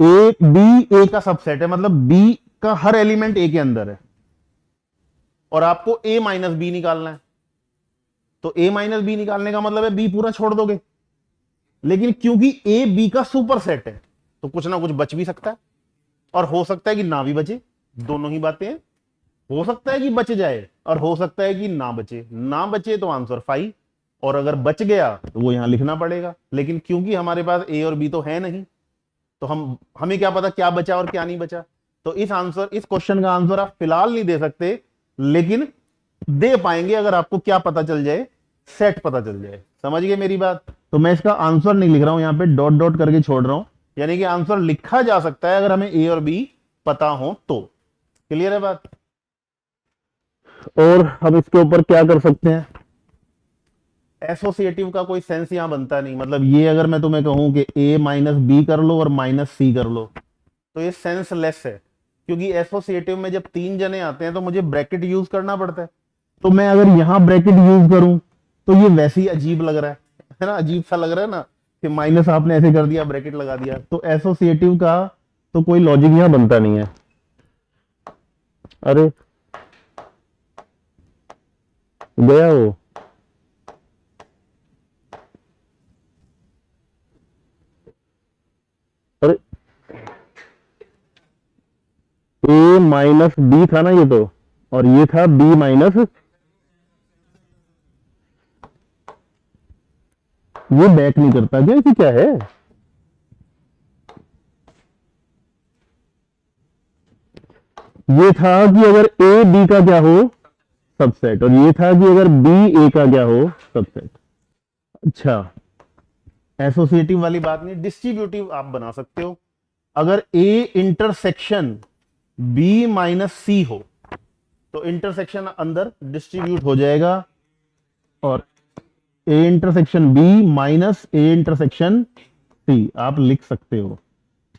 [SPEAKER 1] a का सबसेट है, मतलब b का हर एलिमेंट a के अंदर है और आपको a माइनस बी निकालना है। तो a माइनस बी निकालने का मतलब है b पूरा छोड़ दोगे, लेकिन क्योंकि a b का सुपर सेट है तो कुछ ना कुछ बच भी सकता है और हो सकता है कि ना भी बचे। दोनों ही बातें हैं, हो सकता है कि बच जाए और हो सकता है कि ना बचे। ना बचे तो आंसर 5, और अगर बच गया तो वो यहां लिखना पड़ेगा। लेकिन क्योंकि हमारे पास a और b तो है नहीं, तो हमें क्या पता क्या बचा और क्या नहीं बचा। तो इस क्वेश्चन का आंसर आप फिलहाल नहीं दे सकते, लेकिन दे पाएंगे अगर आपको क्या पता चल जाए, सेट पता चल जाए। समझ गए मेरी बात? तो मैं इसका आंसर नहीं लिख रहा हूं, यहां पे डॉट डॉट करके छोड़ रहा हूं, यानी कि आंसर लिखा जा सकता है अगर हमें a और b पता हो तो। क्लियर है बात? और अब इसके ऊपर क्या कर सकते हैं, एसोसिएटिव का कोई सेंस यहां बनता नहीं। मतलब ये अगर मैं तुम्हें कहूं कि a माइनस बी कर लो और माइनस सी कर लो, तो ये सेंस लेस है, क्योंकि एसोसिएटिव में जब 3 जने आते हैं तो मुझे ब्रैकेट यूज करना पड़ता है। तो मैं अगर यहां ब्रैकेट यूज करूं तो ये वैसे ही अजीब लग रहा है ना, अजीब सा लग रहा है ना, कि माइनस आपने ऐसे कर दिया, ब्रैकेट लगा दिया। तो एसोसिएटिव का तो कोई लॉजिक यहां बनता नहीं है। अरे गया वो, अरे ए माइनस बी था ना ये तो, और ये था बी माइनस, ये बैक नहीं करता क्या, इसे क्या है? ये था कि अगर ए बी का क्या हो सबसेट, और ये था कि अगर बी ए का क्या हो सबसेट। अच्छा, एसोसिएटिव वाली बात नहीं, डिस्ट्रीब्यूटिव आप बना सकते हो। अगर A intersection B minus C हो तो इंटरसेक्शन अंदर डिस्ट्रीब्यूट हो जाएगा, और A intersection B minus A intersection C आप लिख सकते हो।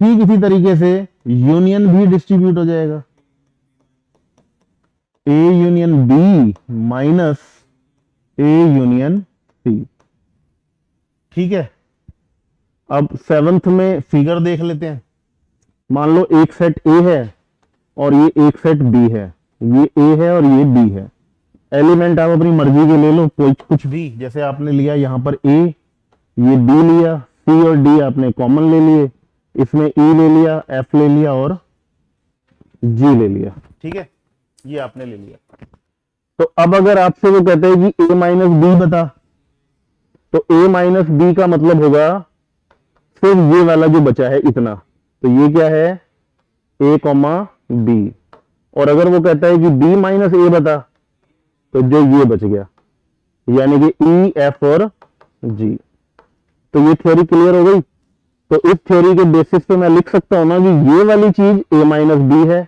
[SPEAKER 1] ठीक इसी तरीके से यूनियन भी डिस्ट्रीब्यूट हो जाएगा, A union B minus A union C. ठीक है, अब सेवंथ में फिगर देख लेते हैं। मान लो एक सेट ए है और ये एक सेट बी है, ये ए है और ये बी है। एलिमेंट आप अपनी मर्जी के ले लो, कोई कुछ भी, जैसे आपने लिया यहां पर ए, ये बी लिया, सी और डी आपने कॉमन ले लिए, इसमें ई ले लिया, एफ ले लिया और जी ले लिया। ठीक है, ये आपने ले लिया। तो अब अगर आपसे वो कहते हैं कि ए माइनस बी बता, तो ए माइनस बी का मतलब होगा सिर्फ ये वाला जो बचा है इतना, तो ये क्या है, ए कॉमा बी। और अगर वो कहता है कि बी माइनस ए बता, तो जो ये बच गया, यानी कि ई एफ और जी। तो ये थ्योरी क्लियर हो गई। तो इस थ्योरी के बेसिस पे मैं लिख सकता हूं ना कि ये वाली चीज ए माइनस बी है,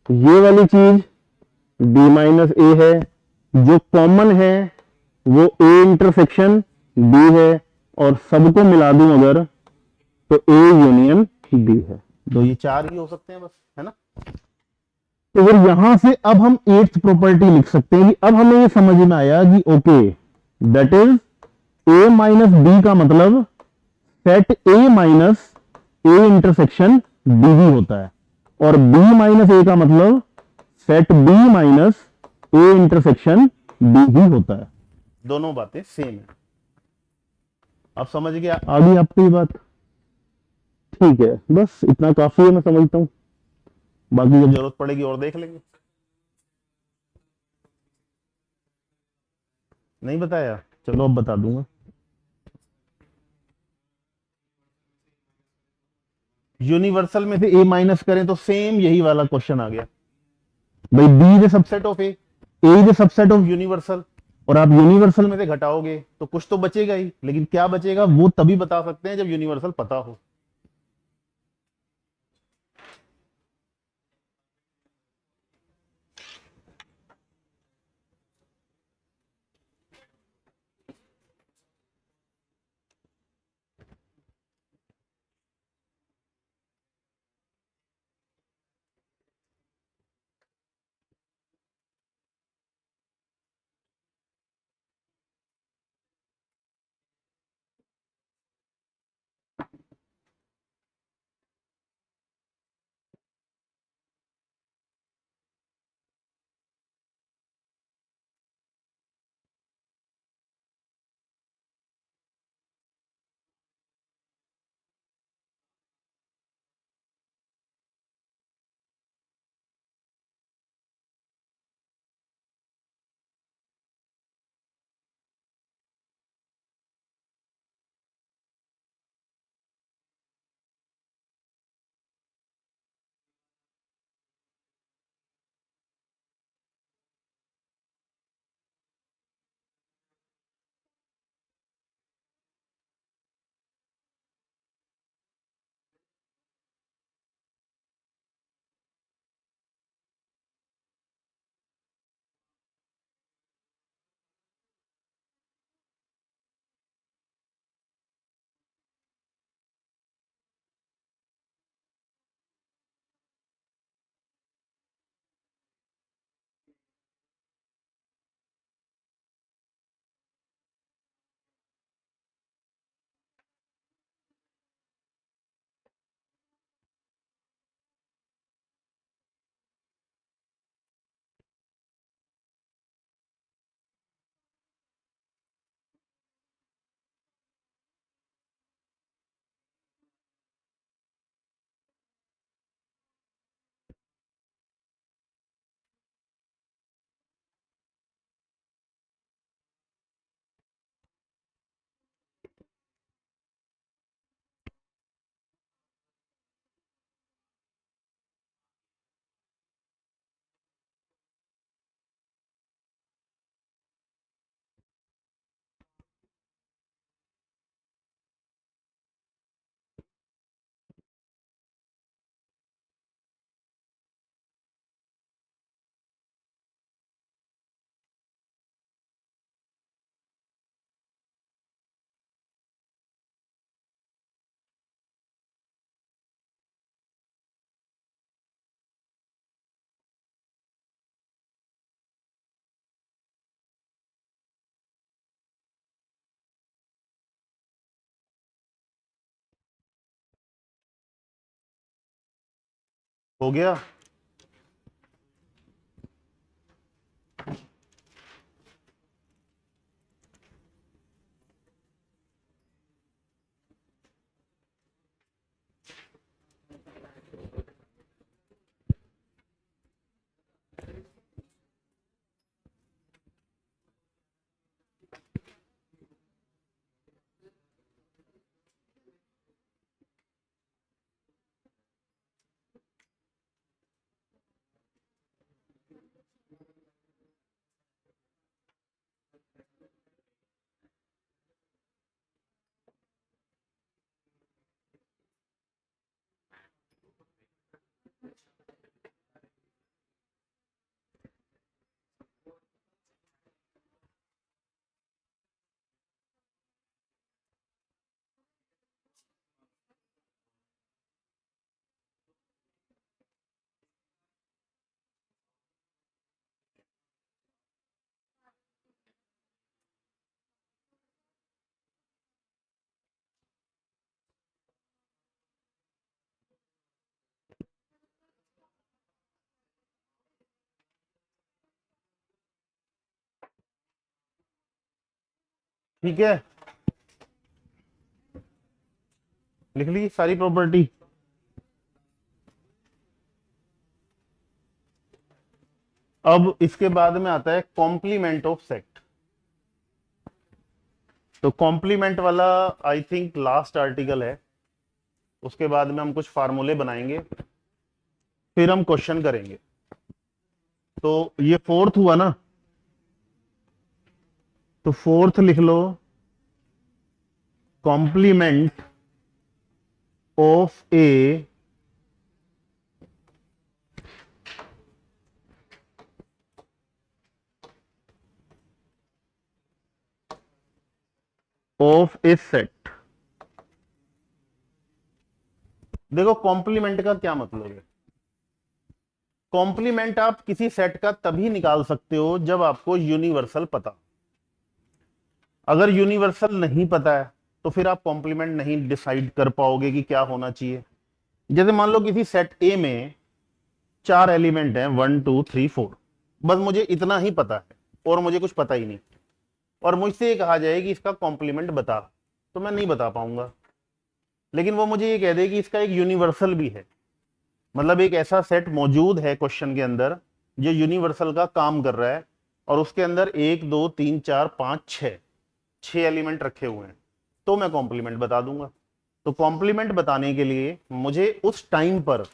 [SPEAKER 1] ये वाली चीज बी माइनस ए है, जो कॉमन है वो ए इंटरसेक्शन बी है, और सबको मिला दूं अगर तो ए यूनियन बी है। तो ये 4 ही हो सकते हैं बस, है ना। तो फिर यहां से अब हम 8th प्रॉपर्टी लिख सकते हैं कि अब हमें ये समझ में आया कि okay, that is A minus B का मतलब set A minus A intersection B ही होता है, और बी माइनस ए का मतलब set B minus A intersection B ही होता है। दोनों बातें सेम है। आप समझ गया, आ गई आपको ये बात? ठीक है, बस इतना काफी है, मैं समझता हूं। बाकी जब जरूरत पड़ेगी और देख लेंगे। नहीं बताया, चलो अब बता दूंगा। यूनिवर्सल में से ए माइनस करें तो सेम यही वाला क्वेश्चन आ गया भाई, B is a subset of A is a subset of universal, और आप यूनिवर्सल में से घटाओगे तो कुछ तो बचेगा ही, लेकिन क्या बचेगा वो तभी बता सकते हैं जब यूनिवर्सल पता हो। हो गया। ठीक है, लिख ली सारी प्रॉपर्टी। अब इसके बाद में आता है कॉम्प्लीमेंट ऑफ सेट। तो कॉम्प्लीमेंट वाला आई थिंक लास्ट आर्टिकल है, उसके बाद में हम कुछ फार्मूले बनाएंगे, फिर हम क्वेश्चन करेंगे। तो ये फोर्थ हुआ ना, तो फोर्थ लिख लो, complement of A of A set. देखो कॉम्प्लीमेंट का क्या मतलब है। कॉम्प्लीमेंट आप किसी सेट का तभी निकाल सकते हो जब आपको यूनिवर्सल पता। अगर यूनिवर्सल नहीं पता है तो फिर आप कॉम्प्लीमेंट नहीं डिसाइड कर पाओगे कि क्या होना चाहिए। जैसे मान लो किसी सेट ए में 4 एलिमेंट हैं, 1 2 3 4, बस मुझे इतना ही पता है और मुझे कुछ पता ही नहीं, और मुझसे ये कहा जाए कि इसका कॉम्प्लीमेंट बता, तो मैं नहीं बता पाऊंगा। लेकिन वो मुझे ये कह दे कि इसका एक यूनिवर्सल भी है, मतलब एक ऐसा सेट मौजूद है क्वेश्चन के अंदर जो यूनिवर्सल का काम कर रहा है, और उसके अंदर 1 2 3 4 5 6 एलिमेंट रखे हुए हैं, तो मैं कॉम्प्लीमेंट बता दूंगा। तो कॉम्प्लीमेंट बताने के लिए मुझे उस टाइम पर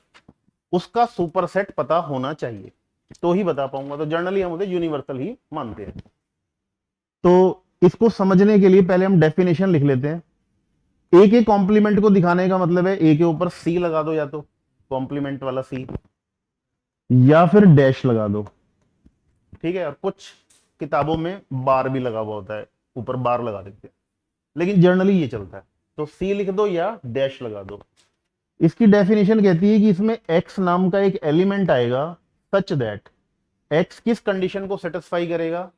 [SPEAKER 1] उसका सुपरसेट पता होना चाहिए, तो ही बता पाऊंगा। तो जनरली हम उसे यूनिवर्सल ही मानते हैं। तो इसको समझने के लिए पहले हम डेफिनेशन लिख लेते हैं। ए के कॉम्प्लीमेंट को दिखाने का मतलब है ए के ऊपर सी लगा दो, या तो कॉम्प्लीमेंट वाला सी, या फिर डैश लगा दो। ठीक है, और कुछ किताबों में बार भी लगा हुआ होता है, ऊपर बार लगा देते हैं, लेकिन जनरली ये चलता है। तो सी लिख दो या डैश लगा दो। इसकी डेफिनेशन कहती है कि इसमें एक्स नाम का एक एलिमेंट आएगा सच दैट एक्स किस कंडीशन को सेटिस्फाई करेगा,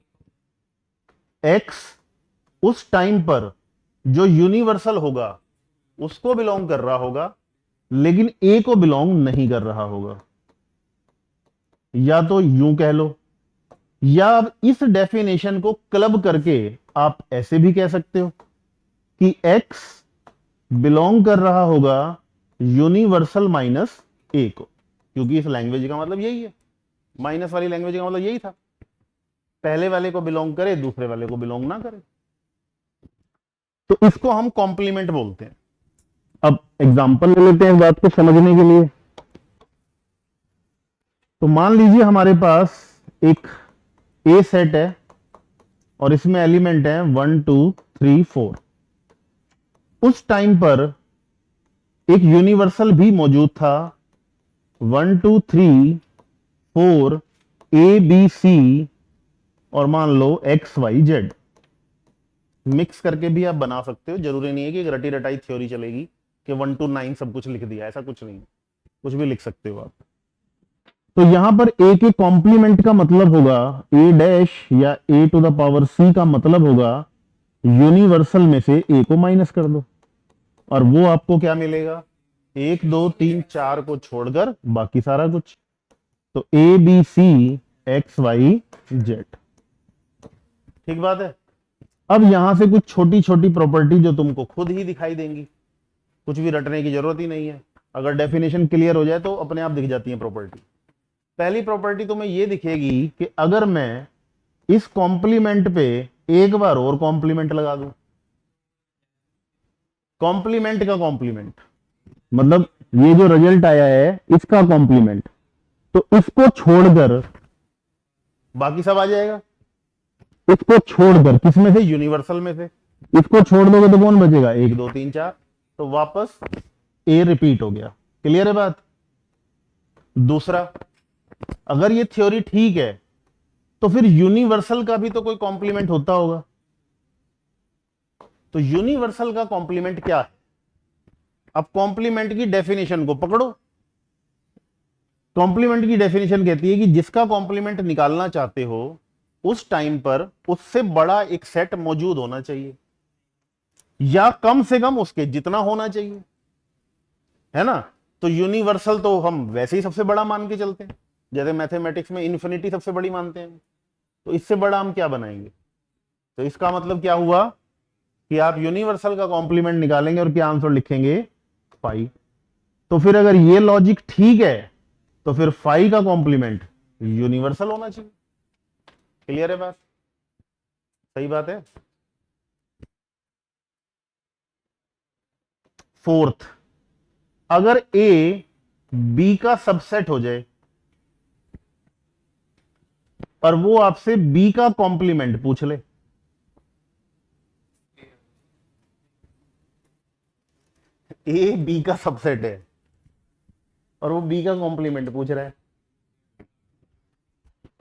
[SPEAKER 1] एक्स उस टाइम पर जो यूनिवर्सल होगा उसको बिलोंग कर रहा होगा, लेकिन ए को बिलोंग नहीं कर रहा होगा। या तो यूं कह लो, या अब इस डेफिनेशन को क्लब करके आप ऐसे भी कह सकते हो कि एक्स बिलोंग कर रहा होगा यूनिवर्सल माइनस ए को, क्योंकि इस लैंग्वेज का मतलब यही है, माइनस वाली लैंग्वेज का मतलब यही था, पहले वाले को बिलोंग करे दूसरे वाले को बिलोंग ना करे। तो इसको हम कॉम्प्लीमेंट बोलते हैं। अब एग्जांपल ले लेते हैं इस बात को समझने के लिए। तो मान लीजिए हमारे पास एक ए सेट है और इसमें एलिमेंट है 1 2 3 4। उस टाइम पर एक यूनिवर्सल भी मौजूद था, 1 2 3 4 ए बी सी, और मान लो एक्स वाई जेड। मिक्स करके भी आप बना सकते हो, जरूरी नहीं है कि एक रटी रटाई थ्योरी चलेगी कि 1 to 9 सब कुछ लिख दिया, ऐसा कुछ नहीं, कुछ भी लिख सकते हो आप। तो यहां पर ए के कॉम्प्लीमेंट का मतलब होगा ए डैश, या ए टू द पावर सी का मतलब होगा यूनिवर्सल में से ए को माइनस कर दो, और वो आपको क्या मिलेगा, 1 2 3 4 को छोड़कर बाकी सारा कुछ। तो A B C X Y Z, ठीक बात है। अब यहां से कुछ छोटी छोटी प्रॉपर्टी जो तुमको खुद ही दिखाई देंगी, कुछ भी रटने की जरूरत ही नहीं है। अगर डेफिनेशन क्लियर हो जाए तो अपने आप दिख जाती है प्रॉपर्टी। पहली प्रॉपर्टी तुम्हें यह दिखेगी कि अगर मैं इस कॉम्प्लीमेंट पे एक बार और कॉम्प्लीमेंट लगा दूं, कॉम्प्लीमेंट का कॉम्प्लीमेंट मतलब ये जो रिजल्ट आया है इसका कॉम्प्लीमेंट, तो इसको छोड़कर बाकी सब आ जाएगा। इसको छोड़कर किसमें से, यूनिवर्सल में से। इसको छोड़ दोगे तो कौन बचेगा, 1 2 3 4, तो वापस ए रिपीट हो गया। क्लियर है बात। दूसरा, अगर ये थ्योरी ठीक है तो फिर यूनिवर्सल का भी तो कोई कॉम्प्लीमेंट होता होगा। तो यूनिवर्सल का कॉम्प्लीमेंट क्या है, अब कॉम्प्लीमेंट की डेफिनेशन को पकड़ो। कॉम्प्लीमेंट की डेफिनेशन कहती है कि जिसका कॉम्प्लीमेंट निकालना चाहते हो उस टाइम पर उससे बड़ा एक सेट मौजूद होना चाहिए, या कम से कम उसके जितना होना चाहिए, है ना। तो यूनिवर्सल तो हम वैसे ही सबसे बड़ा मान के चलते हैं, जैसे मैथमेटिक्स में इन्फिनिटी सबसे बड़ी मानते हैं, तो इससे बड़ा हम क्या बनाएंगे। तो इसका मतलब क्या हुआ कि आप यूनिवर्सल का कॉम्प्लीमेंट निकालेंगे और क्या आंसर लिखेंगे, फाई। तो फिर अगर ये लॉजिक ठीक है तो फिर फाई का कॉम्प्लीमेंट यूनिवर्सल होना चाहिए। क्लियर है बात, सही बात है। फोर्थ, अगर ए बी का सबसेट हो जाए और वो आपसे बी का कॉम्प्लीमेंट पूछ ले, ए बी का सबसेट है और वो बी का कॉम्प्लीमेंट पूछ रहा है,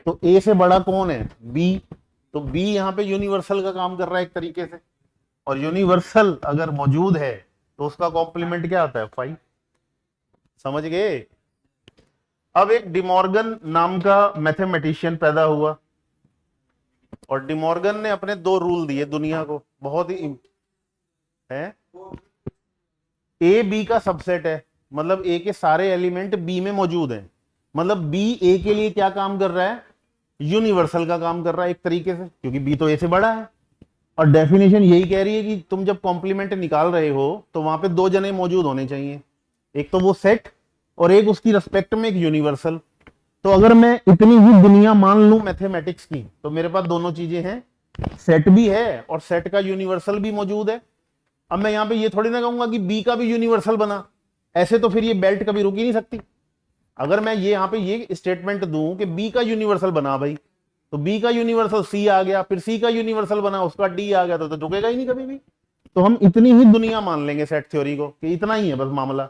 [SPEAKER 1] तो ए से बड़ा कौन है, बी। तो बी यहां पे यूनिवर्सल का काम कर रहा है एक तरीके से, और यूनिवर्सल अगर मौजूद है तो उसका कॉम्प्लीमेंट क्या आता है, फाइव। समझ गए। अब एक डिमॉर्गन नाम का मैथमेटिशियन पैदा हुआ और डिमॉर्गन ने अपने 2 रूल दिए दुनिया को, बहुत ही है। ए बी का सबसेट है, मतलब ए के सारे एलिमेंट बी में मौजूद हैं, मतलब बी ए के लिए क्या काम कर रहा है, यूनिवर्सल का काम कर रहा है एक तरीके से, क्योंकि बी तो ए से बड़ा है। और डेफिनेशन यही कह रही है कि तुम जब कॉम्प्लीमेंट निकाल रहे हो तो वहां पे 2 जने मौजूद होने चाहिए, एक तो वो सेट और एक उसकी रिस्पेक्ट में एक यूनिवर्सल। तो अगर मैं इतनी ही दुनिया मान लूं मैथमेटिक्स की, तो मेरे पास दोनों चीजें हैं, सेट भी है और सेट का यूनिवर्सल भी मौजूद है। अब मैं यहां पे ये थोड़ी ना कहूंगा कि बी का भी यूनिवर्सल बना, ऐसे तो फिर ये बेल्ट कभी रुक ही नहीं सकती। अगर मैं ये यहां पे ये स्टेटमेंट दूं कि बी का यूनिवर्सल बना भाई, तो बी का यूनिवर्सल सी आ गया, फिर सी का यूनिवर्सल बना, उसका डी आ गया, तो रुकेगा ही नहीं कभी भी। तो हम इतनी ही दुनिया मान लेंगे सेट थ्योरी को कि इतना ही है बस मामला,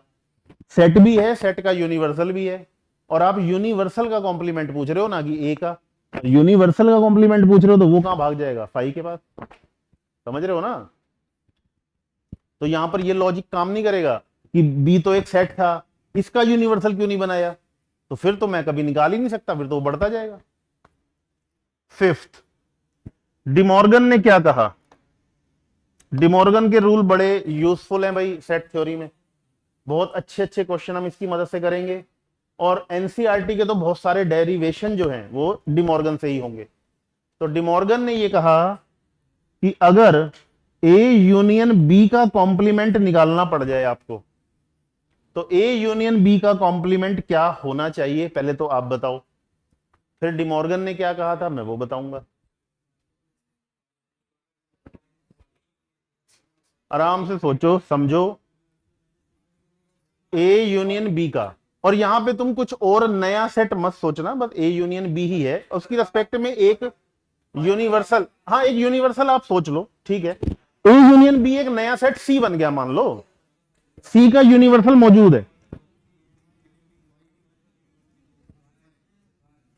[SPEAKER 1] सेट भी है, सेट का यूनिवर्सल भी है। और आप यूनिवर्सल का कॉम्प्लीमेंट पूछ रहे हो ना कि ए का, यूनिवर्सल का कॉम्प्लीमेंट पूछ रहे हो तो वो कहां भाग जाएगा, फाइव के पास। समझ रहे हो ना। तो यहां पर ये लॉजिक काम नहीं करेगा कि बी तो एक सेट था, इसका यूनिवर्सल क्यों नहीं बनाया, तो फिर तो मैं कभी निकाल ही नहीं सकता, फिर तो वो बढ़ता जाएगा। फिफ्थ, डिमॉर्गन ने क्या कहा। डिमॉर्गन के रूल बड़े यूजफुल हैं भाई सेट थ्योरी में, बहुत अच्छे अच्छे क्वेश्चन हम इसकी मदद से करेंगे, और एनसीईआरटी के तो बहुत सारे डेरिवेशन जो हैं वो डिमॉर्गन से ही होंगे। तो डिमॉर्गन ने ये कहा कि अगर ए यूनियन बी का कॉम्प्लीमेंट निकालना पड़ जाए आपको, तो ए यूनियन बी का कॉम्प्लीमेंट क्या होना चाहिए, पहले तो आप बताओ, फिर डिमॉर्गन ने क्या कहा था मैं वो बताऊंगा। आराम से सोचो समझो, ए यूनियन बी का, और यहां पे तुम कुछ और नया सेट मत सोचना, बस ए यूनियन बी ही है, उसकी रेस्पेक्ट में एक यूनिवर्सल, हाँ एक यूनिवर्सल आप सोच लो, ठीक है। ए यूनियन बी एक नया सेट सी बन गया मान लो, सी का यूनिवर्सल मौजूद है,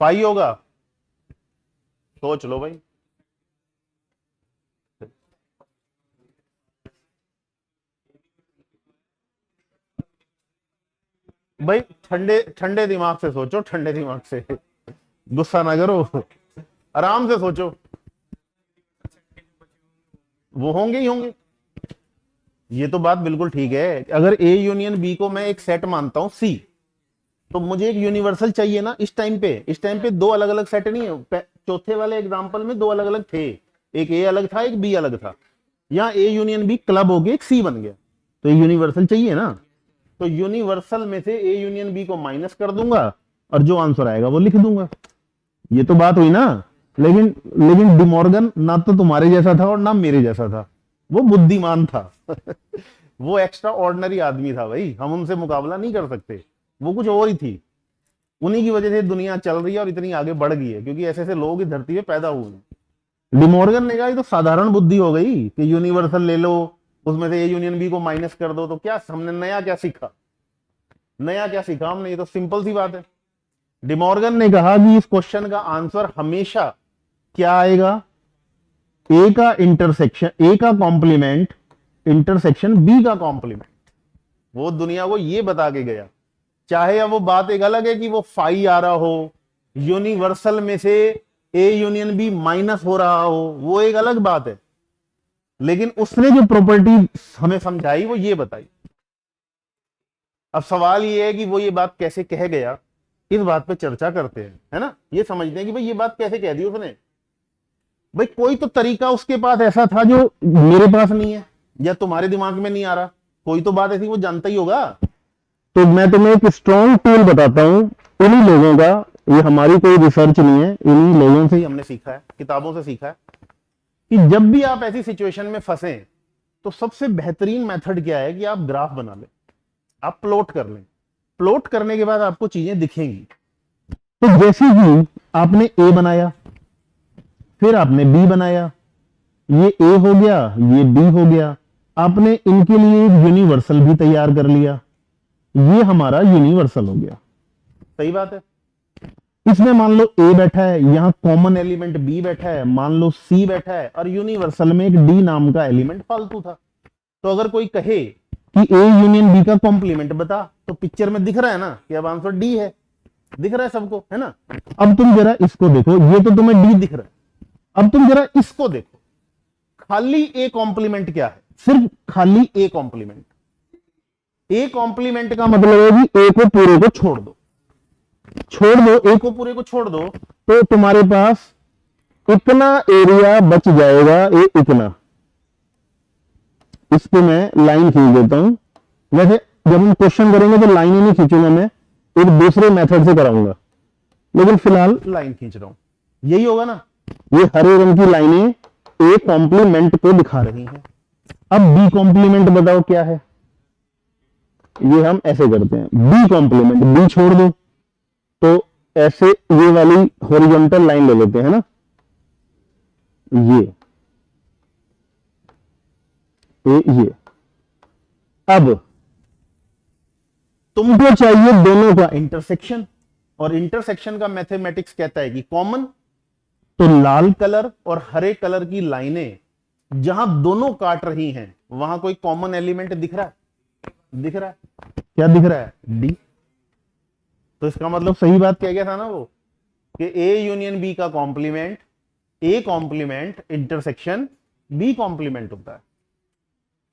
[SPEAKER 1] पाई होगा, सोच लो भाई। भाई ठंडे ठंडे दिमाग से सोचो, ठंडे दिमाग से, गुस्सा ना करो, आराम से सोचो। वो होंगे ही होंगे, ये तो बात बिल्कुल ठीक है। अगर ए यूनियन बी को मैं एक सेट मानता हूं सी, तो मुझे एक यूनिवर्सल चाहिए ना इस टाइम पे। इस टाइम पे दो अलग अलग सेट नहीं है, चौथे वाले एग्जांपल में दो अलग अलग थे, एक ए अलग था एक बी अलग था। यहाँ ए यूनियन बी क्लब हो गया, एक सी बन गया, तो यूनिवर्सल चाहिए ना। तो यूनिवर्सल में से ए यूनियन बी को माइनस कर दूंगा और जो आंसर आएगा वो लिख दूंगा। ये तो बात हुई ना। लेकिन लेकिन डिमॉर्गन ना तो तुम्हारे जैसा था और ना मेरे जैसा था, वो बुद्धिमान था वो एक्स्ट्रा ऑर्डिनरी आदमी था भाई, हम उनसे मुकाबला नहीं कर सकते। वो कुछ और ही थी, उन्हीं की वजह से दुनिया चल रही है और इतनी आगे बढ़ गई है, क्योंकि ऐसे ऐसे लोग इस धरती पे पैदा हुए हैं। डिमॉर्गन ने कहा ये तो साधारण बुद्धि हो गई कि यूनिवर्सल ले लो, उसमें से ए यूनियन बी को माइनस कर दो, तो क्या हमने नया क्या सीखा? नया क्या सीखा हमने? ये तो सिंपल सी बात है। डिमॉर्गन ने कहा कि इस क्वेश्चन का आंसर हमेशा क्या आएगा? ए का इंटरसेक्शन, ए का कॉम्प्लीमेंट इंटरसेक्शन बी का कॉम्प्लीमेंट। वो दुनिया को ये बता के गया। चाहे अब वो बात एक अलग है कि वो फाई आ रहा हो, यूनिवर्सल में से ए यूनियन बी माइनस हो रहा हो, वो एक अलग बात है, लेकिन उसने जो प्रॉपर्टी हमें समझाई वो ये बताई। अब सवाल ये है कि वो ये बात कैसे कह गया, इस बात पे चर्चा करते हैं, है ना। ये समझते हैं कि भाई ये बात कैसे कह दी उसने। भाई कोई तो तरीका उसके पास ऐसा था जो मेरे पास नहीं है या तुम्हारे दिमाग में नहीं आ रहा, कोई तो बात ऐसी वो जानता ही होगा। तो मैं तुम्हें एक स्ट्रॉन्ग टूल बताता हूं इन्हीं लोगों का, ये हमारी कोई रिसर्च नहीं है, इन्हीं लोगों से ही हमने सीखा है, किताबों से सीखा है, कि जब भी आप ऐसी सिचुएशन में फंसे तो सबसे बेहतरीन मेथड क्या है कि आप ग्राफ बना लें, आप प्लॉट कर लें। प्लॉट करने के बाद आपको चीजें दिखेंगी। तो जैसे ही आपने ए बनाया, फिर आपने बी बनाया, ये ए हो गया, ये बी हो गया, आपने इनके लिए एक यूनिवर्सल भी तैयार कर लिया, ये हमारा यूनिवर्सल हो गया। सही बात है। इसमें मान लो ए बैठा है, यहां कॉमन एलिमेंट बी बैठा है, मान लो सी बैठा है, और यूनिवर्सल में एक डी नाम का एलिमेंट फालतू था। तो अगर कोई कहे कि ए यूनियन बी का कॉम्प्लीमेंट बता, तो पिक्चर में दिख रहा है ना कि अब आंसर डी है, दिख रहा है सबको, है ना। अब तुम जरा इसको देखो, ये तो तुम्हें डी दिख रहा है, अब तुम जरा इसको देखो, खाली ए कॉम्प्लीमेंट क्या है? सिर्फ खाली ए कॉम्प्लीमेंट। ए कॉम्प्लीमेंट का मतलब है कि ए को पूरे को छोड़ दो, छोड़ दो, ए को पूरे को छोड़ दो, तो तुम्हारे पास इतना एरिया बच जाएगा, इतना। इस पे मैं लाइन खींच देता हूं। वैसे जब हम क्वेश्चन करेंगे तो लाइन ही नहीं खींचूंगा, मैं एक दूसरे मेथड से कराऊंगा, लेकिन फिलहाल लाइन खींच रहा हूं। यही होगा ना, ये हरे रंग की लाइनें ए कॉम्प्लीमेंट को दिखा रही हैं। अब बी कॉम्प्लीमेंट बताओ क्या है? ये हम ऐसे करते हैं, बी कॉम्प्लीमेंट, बी छोड़ दो, तो ऐसे ये वाली हॉरिजॉन्टल लाइन ले लेते हैं ना, ये। अब तुमको चाहिए दोनों का इंटरसेक्शन, और इंटरसेक्शन का मैथमेटिक्स कहता है कि कॉमन। तो लाल कलर और हरे कलर की लाइनें जहां दोनों काट रही हैं, वहां कोई कॉमन एलिमेंट दिख रहा है? दिख रहा है। क्या दिख रहा है? डी। तो इसका मतलब सही बात कह गया था ना वो, कि ए यूनियन बी का complement, A complement intersection B complement होता है।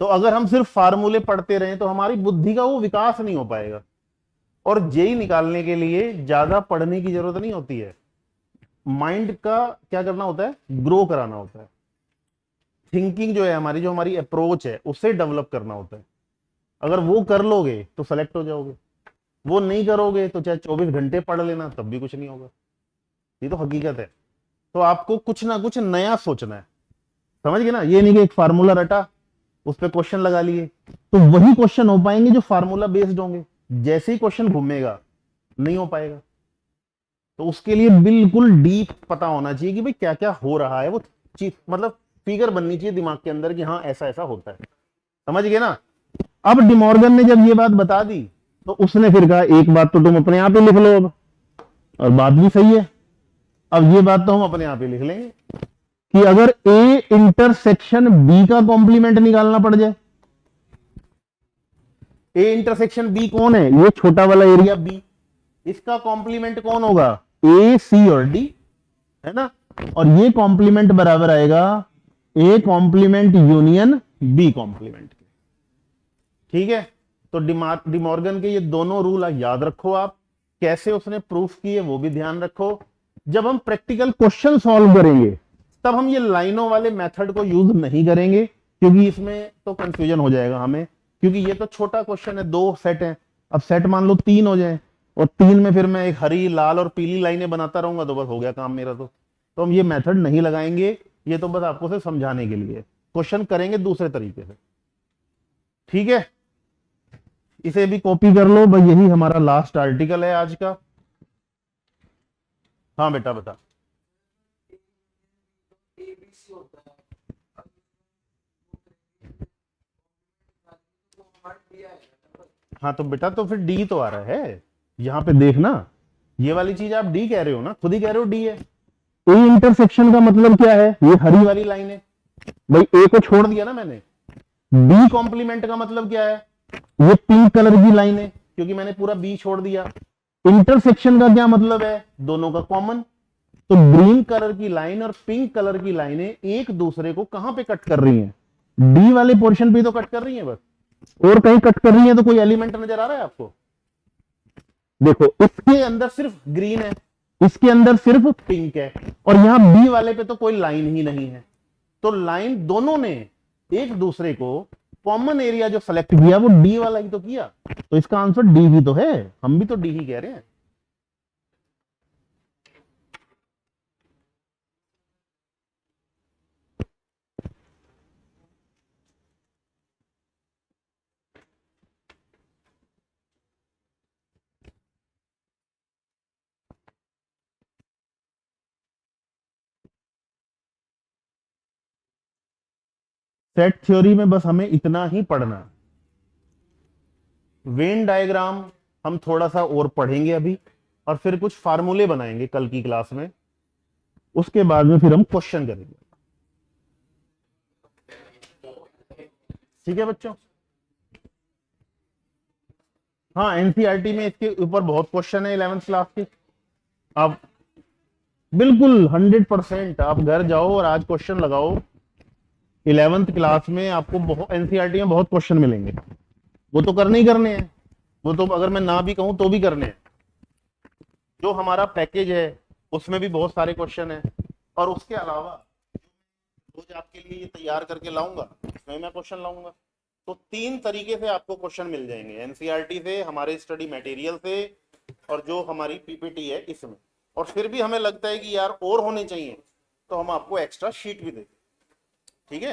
[SPEAKER 1] तो अगर हम सिर्फ फार्मूले पढ़ते रहें तो हमारी बुद्धि का वो विकास नहीं हो पाएगा। और जेई निकालने के लिए ज्यादा पढ़ने की जरूरत नहीं होती है, माइंड का क्या करना होता है? ग्रो कराना होता है। थिंकिंग जो है हमारी, जो हमारी अप्रोच है, उसे डेवलप करना होता है। अगर वो कर लोगे तो सेलेक्ट हो जाओगे, वो नहीं करोगे तो चाहे 24 घंटे पढ़ लेना तब भी कुछ नहीं होगा। ये तो हकीकत है। तो आपको कुछ ना कुछ नया सोचना है, समझ गए ना। ये नहीं कि एक फार्मूला रटा, उस पर क्वेश्चन लगा लिए, तो वही क्वेश्चन हो पाएंगे जो फार्मूला बेस्ड होंगे। जैसे ही क्वेश्चन घूमेगा नहीं हो पाएगा। तो उसके लिए बिल्कुल डीप पता होना चाहिए कि भाई क्या क्या हो रहा है, वो चीज मतलब फिगर बननी चाहिए दिमाग के अंदर कि हाँ ऐसा ऐसा होता है। समझ गए ना। अब डिमॉर्गन ने जब ये बात बता दी तो उसने फिर कहा एक बात तो तुम अपने आप ही लिख लो अब, और बात भी सही है। अब ये बात तो हम अपने आप ही लिख लेंगे कि अगर ए इंटरसेक्शन बी का कॉम्प्लीमेंट निकालना पड़ जाए, ए इंटरसेक्शन बी कौन है? ये छोटा वाला एरिया बी, इसका कॉम्प्लीमेंट कौन होगा? ए सी और डी, है ना। और ये कॉम्प्लीमेंट बराबर आएगा A complement union B complement के। ठीक है, तो डिमॉर्गन के ये दोनों रूल याद रखो आप, कैसे उसने प्रूफ किए वो भी ध्यान रखो। जब हम प्रैक्टिकल क्वेश्चन सॉल्व करेंगे तब हम ये लाइनों वाले मेथड को यूज नहीं करेंगे, क्योंकि इसमें तो कंफ्यूजन हो जाएगा हमें, क्योंकि ये तो छोटा क्वेश्चन है, 2 सेट है। अब सेट मान लो 3 हो जाए, और 3 में फिर मैं एक हरी, लाल और पीली लाइनें बनाता रहूंगा तो बस हो गया काम मेरा। तो हम ये मेथड नहीं लगाएंगे, ये तो बस आपको से समझाने के लिए। क्वेश्चन करेंगे दूसरे तरीके से, ठीक है। इसे भी कॉपी कर लो भाई, यही हमारा लास्ट आर्टिकल है आज का। हाँ बेटा बता। हाँ तो बेटा तो फिर डी तो आ रहा है यहाँ पे, देखना ये वाली चीज आप डी कह रहे हो ना, खुद ही कह रहे हो डी है। ए इंटरसेक्शन का मतलब क्या है, ये हरी वाली लाइन है भाई, ए को छोड़ दिया ना मैंने। बी कॉम्प्लीमेंट का मतलब क्या है, ये पिंक कलर की लाइन है, क्योंकि मैंने पूरा बी छोड़ दिया। इंटरसेक्शन का क्या मतलब है, दोनों का कॉमन। तो ग्रीन कलर की लाइन और पिंक कलर की लाइनें एक दूसरे को कहां पे कट कर रही हैं, डी वाले पोर्शन पे तो कट कर रही हैं बस, और कहीं कट कर रही है तो कोई एलिमेंट नजर आ रहा है आपको? देखो इसके अंदर सिर्फ ग्रीन है, इसके अंदर सिर्फ पिंक है, और यहां बी वाले पे तो कोई लाइन ही नहीं है। तो लाइन दोनों ने एक दूसरे को कॉमन एरिया जो सेलेक्ट किया वो डी वाला ही तो किया, तो इसका आंसर डी ही तो है, हम भी तो डी ही कह रहे हैं। सेट थ्योरी में बस हमें इतना ही पढ़ना है। वेन डायग्राम हम थोड़ा सा और पढ़ेंगे अभी, और फिर कुछ फार्मूले बनाएंगे कल की क्लास में, उसके बाद में फिर हम क्वेश्चन करेंगे। ठीक है बच्चों? हाँ एनसीईआरटी में इसके ऊपर बहुत क्वेश्चन है 11th क्लास के। आप बिल्कुल 100% आप घर जाओ और आज क्वेश्चन लगाओ। 11th क्लास में आपको बहुत एनसीईआरटी में बहुत क्वेश्चन मिलेंगे, वो तो करने ही करने हैं, वो तो अगर मैं ना भी कहूं तो भी करने हैं। जो हमारा पैकेज है उसमें भी बहुत सारे क्वेश्चन है, और उसके अलावा रोज आपके लिए ये तैयार करके लाऊंगा, इसमें मैं क्वेश्चन लाऊंगा। तो 3 तरीके से आपको क्वेश्चन मिल जाएंगे, एनसीईआरटी से, हमारे स्टडी मटेरियल से, और जो हमारी पीपीटी है इसमें। और फिर भी हमें लगता है कि यार और होने चाहिए, तो हम आपको एक्स्ट्रा शीट भी देंगे। ठीक है?